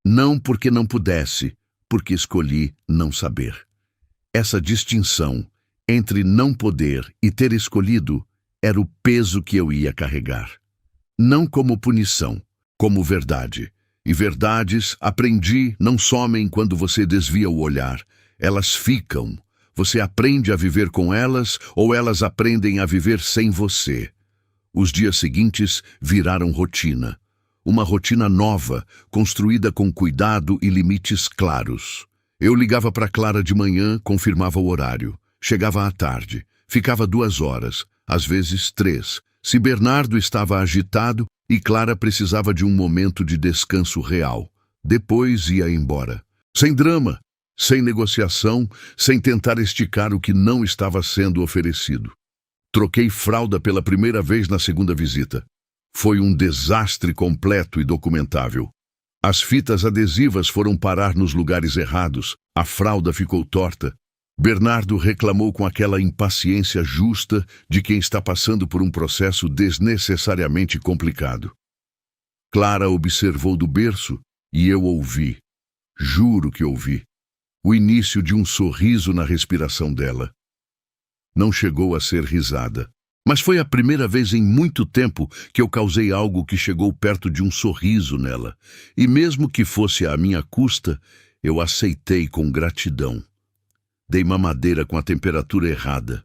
Não porque não pudesse, porque escolhi não saber. Essa distinção entre não poder e ter escolhido era o peso que eu ia carregar. Não como punição, como verdade. E verdades, aprendi, não somem quando você desvia o olhar. Elas ficam. Você aprende a viver com elas ou elas aprendem a viver sem você. Os dias seguintes viraram rotina. Uma rotina nova, construída com cuidado e limites claros. Eu ligava para Clara de manhã, confirmava o horário. Chegava à tarde. Ficava 2 horas, às vezes 3. Se Bernardo estava agitado e Clara precisava de um momento de descanso real. Depois ia embora. Sem drama, sem negociação, sem tentar esticar o que não estava sendo oferecido. Troquei fralda pela primeira vez na segunda visita. Foi um desastre completo e documentável. As fitas adesivas foram parar nos lugares errados, a fralda ficou torta. Bernardo reclamou com aquela impaciência justa de quem está passando por um processo desnecessariamente complicado. Clara observou do berço e eu ouvi, juro que ouvi, o início de um sorriso na respiração dela. Não chegou a ser risada. Mas foi a primeira vez em muito tempo que eu causei algo que chegou perto de um sorriso nela. E mesmo que fosse à minha custa, eu aceitei com gratidão. Dei mamadeira com a temperatura errada.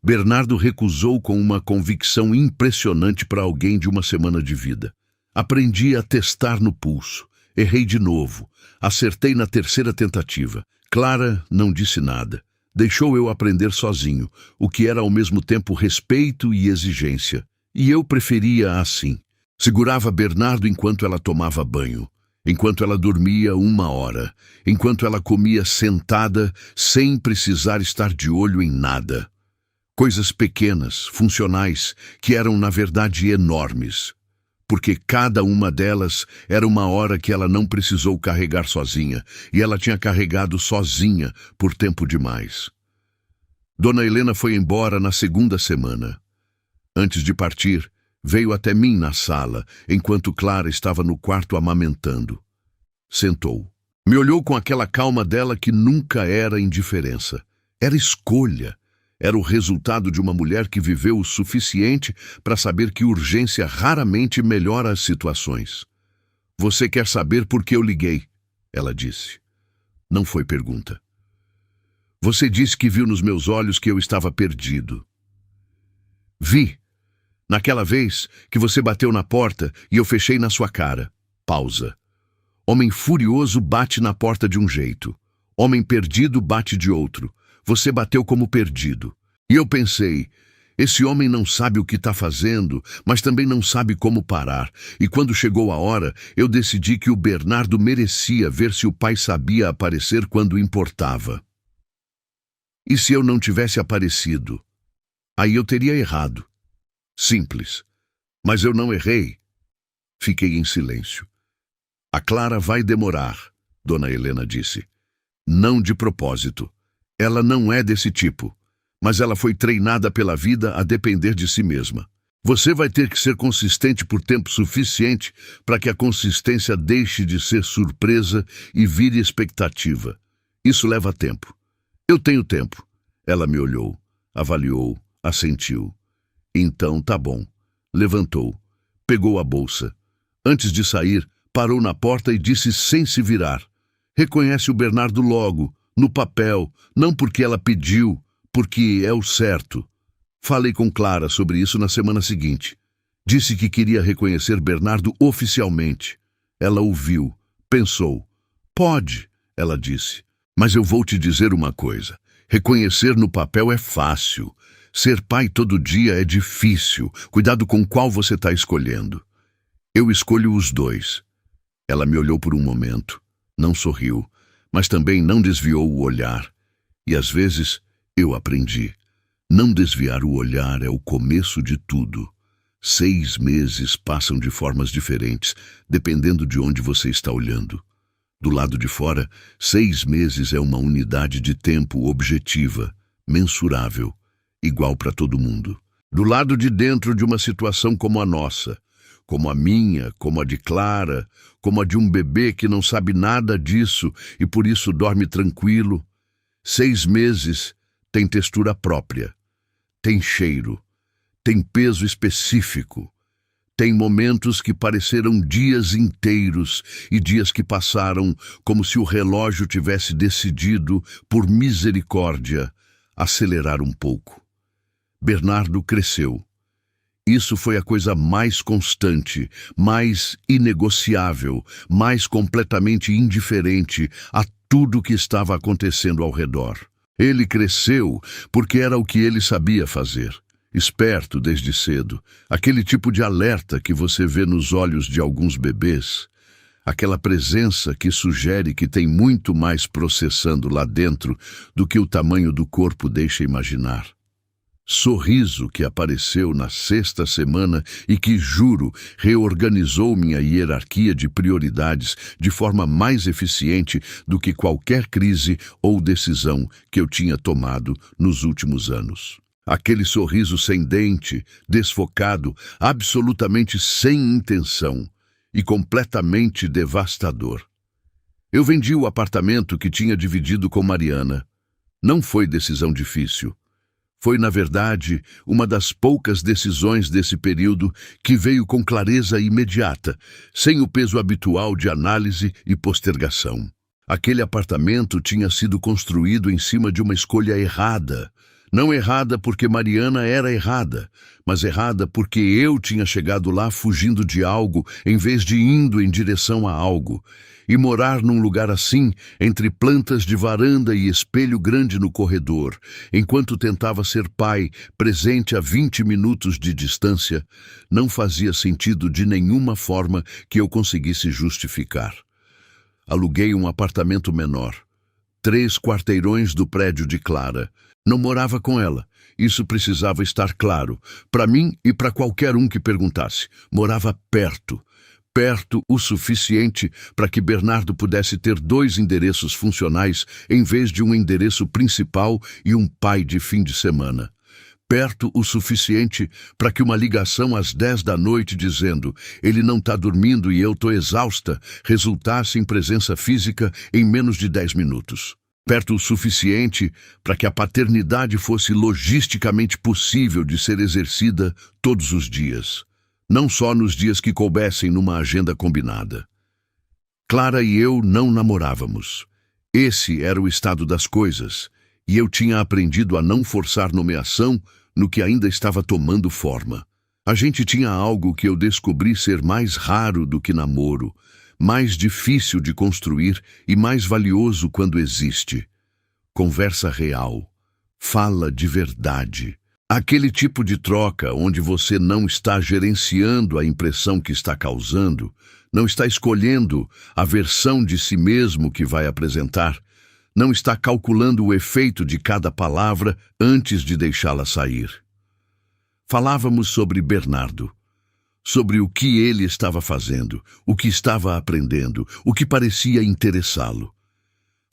Bernardo recusou com uma convicção impressionante para alguém de uma semana de vida. Aprendi a testar no pulso. Errei de novo. Acertei na 3ª tentativa. Clara não disse nada. Deixou eu aprender sozinho, o que era ao mesmo tempo respeito e exigência. E eu preferia assim. Segurava Bernardo enquanto ela tomava banho, enquanto ela dormia 1 hora, enquanto ela comia sentada, sem precisar estar de olho em nada. Coisas pequenas, funcionais, que eram na verdade enormes. Porque cada uma delas era 1 hora que ela não precisou carregar sozinha, e ela tinha carregado sozinha por tempo demais. Dona Helena foi embora na 2ª semana. Antes de partir, veio até mim na sala, enquanto Clara estava no quarto amamentando. Sentou. Me olhou com aquela calma dela que nunca era indiferença. Era escolha. Era o resultado de uma mulher que viveu o suficiente para saber que urgência raramente melhora as situações. Você quer saber por que eu liguei? Ela disse. Não foi pergunta. Você disse que viu nos meus olhos que eu estava perdido. Vi. Naquela vez que você bateu na porta e eu fechei na sua cara. Pausa. Homem furioso bate na porta de um jeito. Homem perdido bate de outro. Você bateu como perdido. E eu pensei, esse homem não sabe o que está fazendo, mas também não sabe como parar. E quando chegou a hora, eu decidi que o Bernardo merecia ver se o pai sabia aparecer quando importava. E se eu não tivesse aparecido? Aí eu teria errado. Simples. Mas eu não errei. Fiquei em silêncio. A Clara vai demorar, Dona Helena disse. Não de propósito. Ela não é desse tipo, mas ela foi treinada pela vida a depender de si mesma. Você vai ter que ser consistente por tempo suficiente para que a consistência deixe de ser surpresa e vire expectativa. Isso leva tempo. Eu tenho tempo. Ela me olhou, avaliou, assentiu. Então, tá bom. Levantou, pegou a bolsa. Antes de sair, parou na porta e disse sem se virar: reconhece o Bernardo logo, no papel, não porque ela pediu, porque é o certo. Falei com Clara sobre isso na semana seguinte. Disse que queria reconhecer Bernardo oficialmente. Ela ouviu, pensou. Pode, ela disse. Mas eu vou te dizer uma coisa. Reconhecer no papel é fácil. Ser pai todo dia é difícil. Cuidado com qual você está escolhendo. Eu escolho os dois. Ela me olhou por um momento. Não sorriu, mas também não desviou o olhar. E às vezes eu aprendi. Não desviar o olhar é o começo de tudo. 6 meses passam de formas diferentes, dependendo de onde você está olhando. Do lado de fora, 6 meses é uma unidade de tempo objetiva, mensurável, igual para todo mundo. Do lado de dentro de uma situação como a nossa, como a minha, como a de Clara, como a de um bebê que não sabe nada disso e por isso dorme tranquilo, 6 meses tem textura própria, tem cheiro, tem peso específico, tem momentos que pareceram dias inteiros e dias que passaram como se o relógio tivesse decidido, por misericórdia, acelerar um pouco. Bernardo cresceu. Isso foi a coisa mais constante, mais inegociável, mais completamente indiferente a tudo que estava acontecendo ao redor. Ele cresceu porque era o que ele sabia fazer. Esperto desde cedo, aquele tipo de alerta que você vê nos olhos de alguns bebês, aquela presença que sugere que tem muito mais processando lá dentro do que o tamanho do corpo deixa imaginar. Sorriso que apareceu na 6ª semana e que, juro, reorganizou minha hierarquia de prioridades de forma mais eficiente do que qualquer crise ou decisão que eu tinha tomado nos últimos anos. Aquele sorriso sem dente, desfocado, absolutamente sem intenção e completamente devastador. Eu vendi o apartamento que tinha dividido com Mariana. Não foi decisão difícil. Foi, na verdade, uma das poucas decisões desse período que veio com clareza imediata, sem o peso habitual de análise e postergação. Aquele apartamento tinha sido construído em cima de uma escolha errada. Não errada porque Mariana era errada, mas errada porque eu tinha chegado lá fugindo de algo em vez de indo em direção a algo. E morar num lugar assim, entre plantas de varanda e espelho grande no corredor, enquanto tentava ser pai, presente a 20 minutos de distância, não fazia sentido de nenhuma forma que eu conseguisse justificar. Aluguei um apartamento menor, 3 quarteirões do prédio de Clara. Não morava com ela. Isso precisava estar claro, para mim e para qualquer um que perguntasse. Morava perto o suficiente para que Bernardo pudesse ter 2 endereços funcionais em vez de um endereço principal e um pai de fim de semana. Perto o suficiente para que uma ligação às 10 da noite dizendo "ele não está dormindo e eu estou exausta" resultasse em presença física em menos de 10 minutos. Perto o suficiente para que a paternidade fosse logisticamente possível de ser exercida todos os dias. Não só nos dias que coubessem numa agenda combinada. Clara e eu não namorávamos. Esse era o estado das coisas, e eu tinha aprendido a não forçar nomeação no que ainda estava tomando forma. A gente tinha algo que eu descobri ser mais raro do que namoro, mais difícil de construir e mais valioso quando existe. Conversa real. Fala de verdade. Aquele tipo de troca onde você não está gerenciando a impressão que está causando, não está escolhendo a versão de si mesmo que vai apresentar, não está calculando o efeito de cada palavra antes de deixá-la sair. Falávamos sobre Bernardo, sobre o que ele estava fazendo, o que estava aprendendo, o que parecia interessá-lo.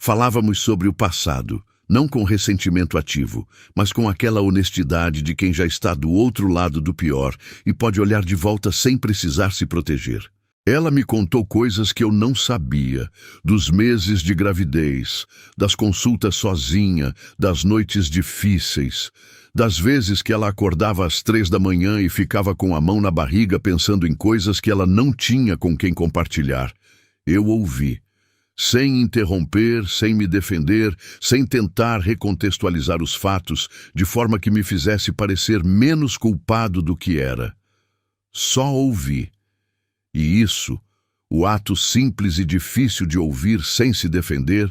Falávamos sobre o passado, não com ressentimento ativo, mas com aquela honestidade de quem já está do outro lado do pior e pode olhar de volta sem precisar se proteger. Ela me contou coisas que eu não sabia, dos meses de gravidez, das consultas sozinha, das noites difíceis, das vezes que ela acordava às 3 da manhã e ficava com a mão na barriga pensando em coisas que ela não tinha com quem compartilhar. Eu ouvi, sem interromper, sem me defender, sem tentar recontextualizar os fatos de forma que me fizesse parecer menos culpado do que era. Só ouvi. E isso, o ato simples e difícil de ouvir sem se defender,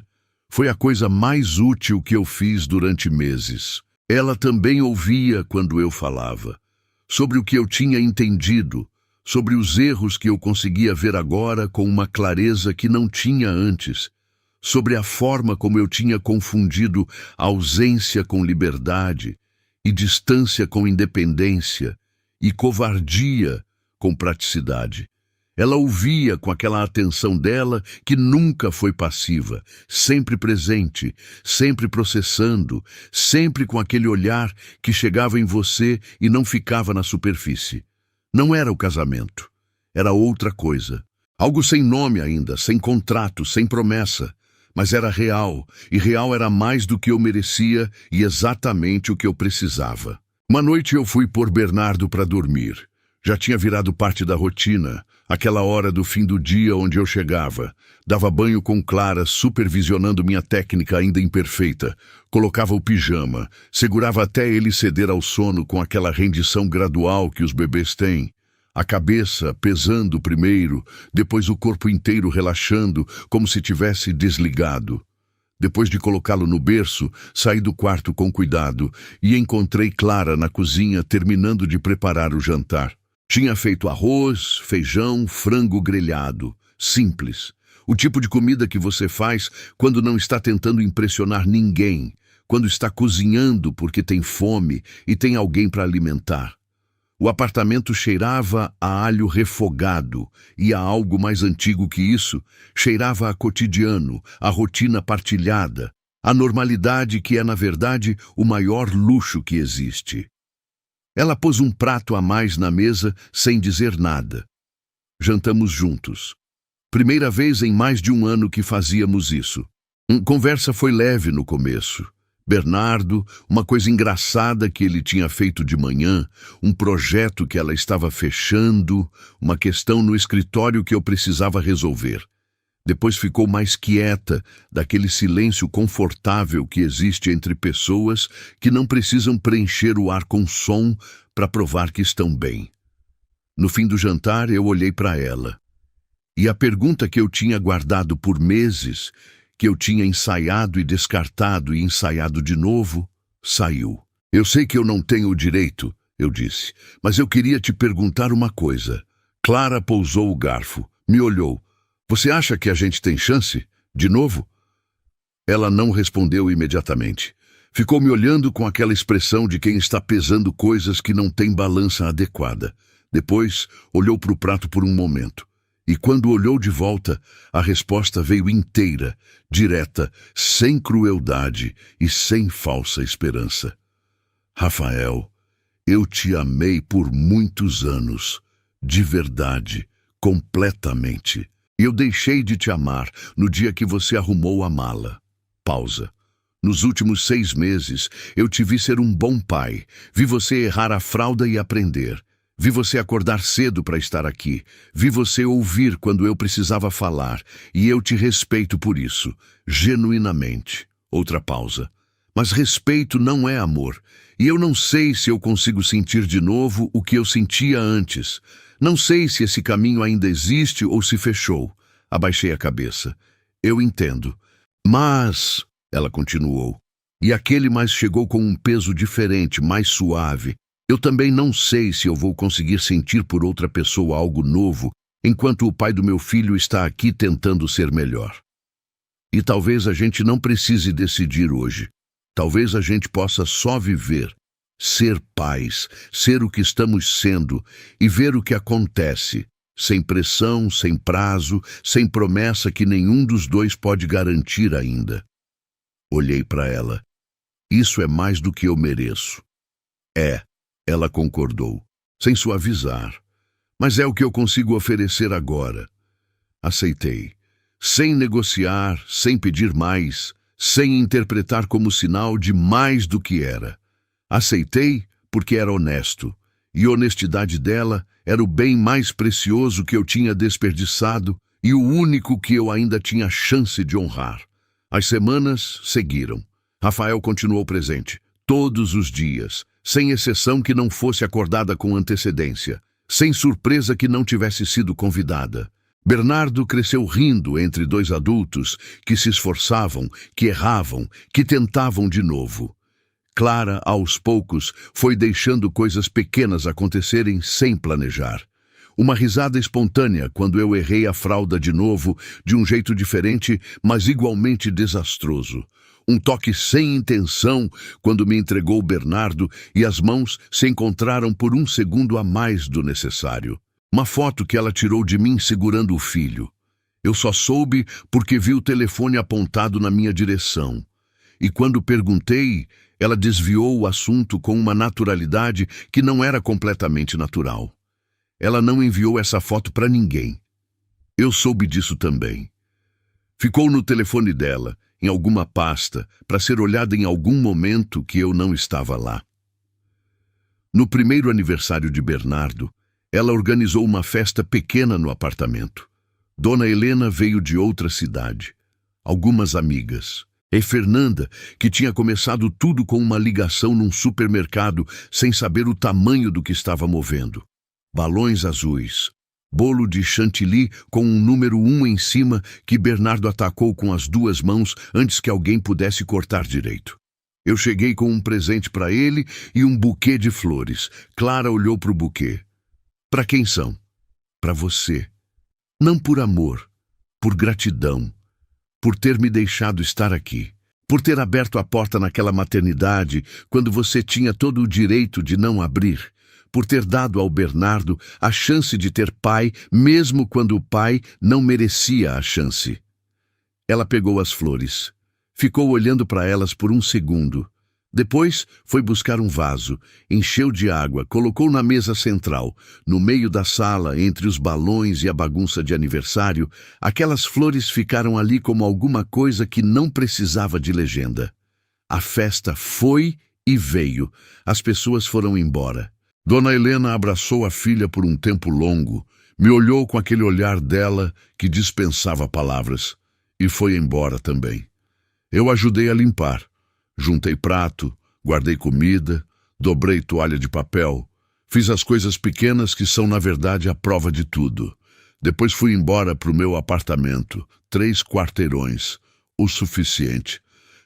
foi a coisa mais útil que eu fiz durante meses. Ela também ouvia quando eu falava, sobre o que eu tinha entendido, sobre os erros que eu conseguia ver agora com uma clareza que não tinha antes, sobre a forma como eu tinha confundido ausência com liberdade, e distância com independência, e covardia com praticidade. Ela ouvia com aquela atenção dela que nunca foi passiva, sempre presente, sempre processando, sempre com aquele olhar que chegava em você e não ficava na superfície. Não era o casamento, era outra coisa. Algo sem nome ainda, sem contrato, sem promessa, mas era real, e real era mais do que eu merecia e exatamente o que eu precisava. Uma noite eu fui pôr Bernardo para dormir. Já tinha virado parte da rotina, aquela hora do fim do dia onde eu chegava, dava banho com Clara, supervisionando minha técnica ainda imperfeita, colocava o pijama, segurava até ele ceder ao sono com aquela rendição gradual que os bebês têm, a cabeça pesando primeiro, depois o corpo inteiro relaxando, como se tivesse desligado. Depois de colocá-lo no berço, saí do quarto com cuidado e encontrei Clara na cozinha terminando de preparar o jantar. Tinha feito arroz, feijão, frango grelhado. Simples. O tipo de comida que você faz quando não está tentando impressionar ninguém, quando está cozinhando porque tem fome e tem alguém para alimentar. O apartamento cheirava a alho refogado e a algo mais antigo que isso, cheirava a cotidiano, a rotina partilhada, a normalidade que é, na verdade, o maior luxo que existe. Ela pôs um prato a mais na mesa sem dizer nada. Jantamos juntos. Primeira vez em mais de um ano que fazíamos isso. Conversa foi leve no começo. Bernardo, uma coisa engraçada que ele tinha feito de manhã, um projeto que ela estava fechando, uma questão no escritório que eu precisava resolver. Depois ficou mais quieta, daquele silêncio confortável que existe entre pessoas que não precisam preencher o ar com som para provar que estão bem. No fim do jantar, eu olhei para ela. E a pergunta que eu tinha guardado por meses, que eu tinha ensaiado e descartado e ensaiado de novo, saiu. Eu sei que eu não tenho o direito, eu disse, mas eu queria te perguntar uma coisa. Clara pousou o garfo, me olhou. Você acha que a gente tem chance? De novo? Ela não respondeu imediatamente. Ficou me olhando com aquela expressão de quem está pesando coisas que não tem balança adequada. Depois, olhou para o prato por um momento. E quando olhou de volta, a resposta veio inteira, direta, sem crueldade e sem falsa esperança. Rafael, eu te amei por muitos anos, de verdade, completamente. Eu deixei de te amar no dia que você arrumou a mala. Pausa. Nos últimos 6 meses, eu te vi ser um bom pai. Vi você errar a fralda e aprender. Vi você acordar cedo para estar aqui. Vi você ouvir quando eu precisava falar. E eu te respeito por isso, genuinamente. Outra pausa. Mas respeito não é amor. E eu não sei se eu consigo sentir de novo o que eu sentia antes. Não sei se esse caminho ainda existe ou se fechou. Abaixei a cabeça. Eu entendo. Mas, ela continuou, e aquele mais chegou com um peso diferente, mais suave. Eu também não sei se eu vou conseguir sentir por outra pessoa algo novo, enquanto o pai do meu filho está aqui tentando ser melhor. E talvez a gente não precise decidir hoje. Talvez a gente possa só viver, ser pais, ser o que estamos sendo e ver o que acontece, sem pressão, sem prazo, sem promessa que nenhum dos dois pode garantir ainda. Olhei para ela. Isso é mais do que eu mereço. É, ela concordou, sem suavizar. Mas é o que eu consigo oferecer agora. Aceitei, sem negociar, sem pedir mais, sem interpretar como sinal de mais do que era. Aceitei porque era honesto, e a honestidade dela era o bem mais precioso que eu tinha desperdiçado e o único que eu ainda tinha chance de honrar. As semanas seguiram. Rafael continuou presente, todos os dias, sem exceção que não fosse acordada com antecedência, sem surpresa que não tivesse sido convidada. Bernardo cresceu rindo entre dois adultos que se esforçavam, que erravam, que tentavam de novo. Clara, aos poucos, foi deixando coisas pequenas acontecerem sem planejar. Uma risada espontânea quando eu errei a fralda de novo, de um jeito diferente, mas igualmente desastroso. Um toque sem intenção quando me entregou Bernardo e as mãos se encontraram por um segundo a mais do necessário. Uma foto que ela tirou de mim segurando o filho. Eu só soube porque vi o telefone apontado na minha direção. E quando perguntei, ela desviou o assunto com uma naturalidade que não era completamente natural. Ela não enviou essa foto para ninguém. Eu soube disso também. Ficou no telefone dela, em alguma pasta, para ser olhada em algum momento que eu não estava lá. No primeiro aniversário de Bernardo, ela organizou uma festa pequena no apartamento. Dona Helena veio de outra cidade. Algumas amigas. E Fernanda, que tinha começado tudo com uma ligação num supermercado sem saber o tamanho do que estava movendo. Balões azuis. Bolo de chantilly com um número 1 em cima que Bernardo atacou com as duas mãos antes que alguém pudesse cortar direito. Eu cheguei com um presente para ele e um buquê de flores. Clara olhou para o buquê. Para quem são? Para você. Não por amor, por gratidão, por ter me deixado estar aqui, por ter aberto a porta naquela maternidade quando você tinha todo o direito de não abrir, por ter dado ao Bernardo a chance de ter pai, mesmo quando o pai não merecia a chance. Ela pegou as flores. Ficou olhando para elas por um segundo. Depois foi buscar um vaso, encheu de água, colocou na mesa central, no meio da sala, entre os balões e a bagunça de aniversário. Aquelas flores ficaram ali como alguma coisa que não precisava de legenda. A festa foi e veio. As pessoas foram embora. Dona Helena abraçou a filha por um tempo longo, me olhou com aquele olhar dela que dispensava palavras, e foi embora também. Eu ajudei a limpar. Juntei prato, guardei comida, dobrei toalha de papel. Fiz as coisas pequenas que são, na verdade, a prova de tudo. Depois fui embora para o meu apartamento, 3 quarteirões, o suficiente.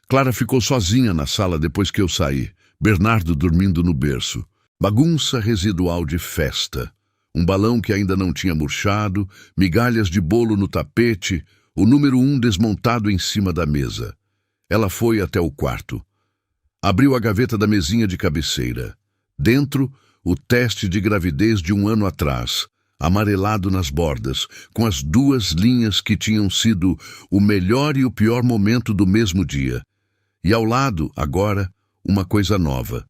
Clara ficou sozinha na sala depois que eu saí, Bernardo dormindo no berço. Bagunça residual de festa. Um balão que ainda não tinha murchado, migalhas de bolo no tapete, o número 1 desmontado em cima da mesa. Ela foi até o quarto. Abriu a gaveta da mesinha de cabeceira. Dentro, o teste de gravidez de 1 ano atrás, amarelado nas bordas, com as 2 linhas que tinham sido o melhor e o pior momento do mesmo dia. E ao lado, agora, uma coisa nova.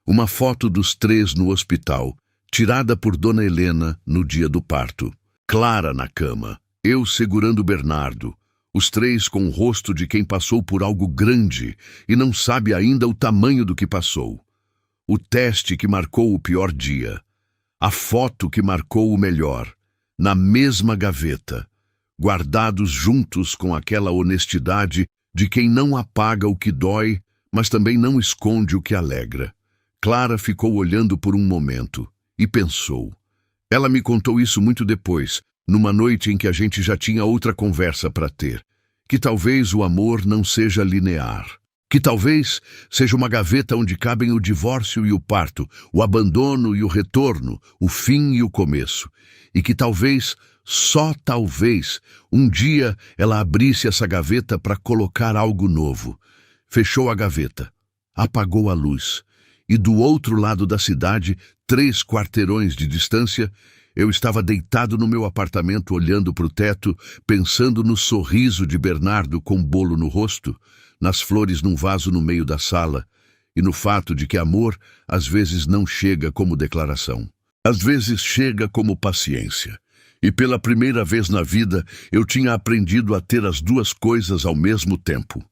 Uma foto dos 3 no hospital, tirada por Dona Helena no dia do parto. Clara na cama, eu segurando Bernardo, os 3 com o rosto de quem passou por algo grande e não sabe ainda o tamanho do que passou. O teste que marcou o pior dia. A foto que marcou o melhor. Na mesma gaveta. Guardados juntos com aquela honestidade de quem não apaga o que dói, mas também não esconde o que alegra. Clara ficou olhando por um momento e pensou. Ela me contou isso muito depois, numa noite em que a gente já tinha outra conversa para ter, que talvez o amor não seja linear, que talvez seja uma gaveta onde cabem o divórcio e o parto, o abandono e o retorno, o fim e o começo, e que talvez, só talvez, um dia ela abrisse essa gaveta para colocar algo novo. Fechou a gaveta, apagou a luz, e do outro lado da cidade, 3 quarteirões de distância, Eu estava deitado no meu apartamento olhando para o teto, pensando no sorriso de Bernardo com bolo no rosto, nas flores num vaso no meio da sala e no fato de que amor às vezes não chega como declaração. Às vezes chega como paciência. E pela primeira vez na vida eu tinha aprendido a ter as duas coisas ao mesmo tempo.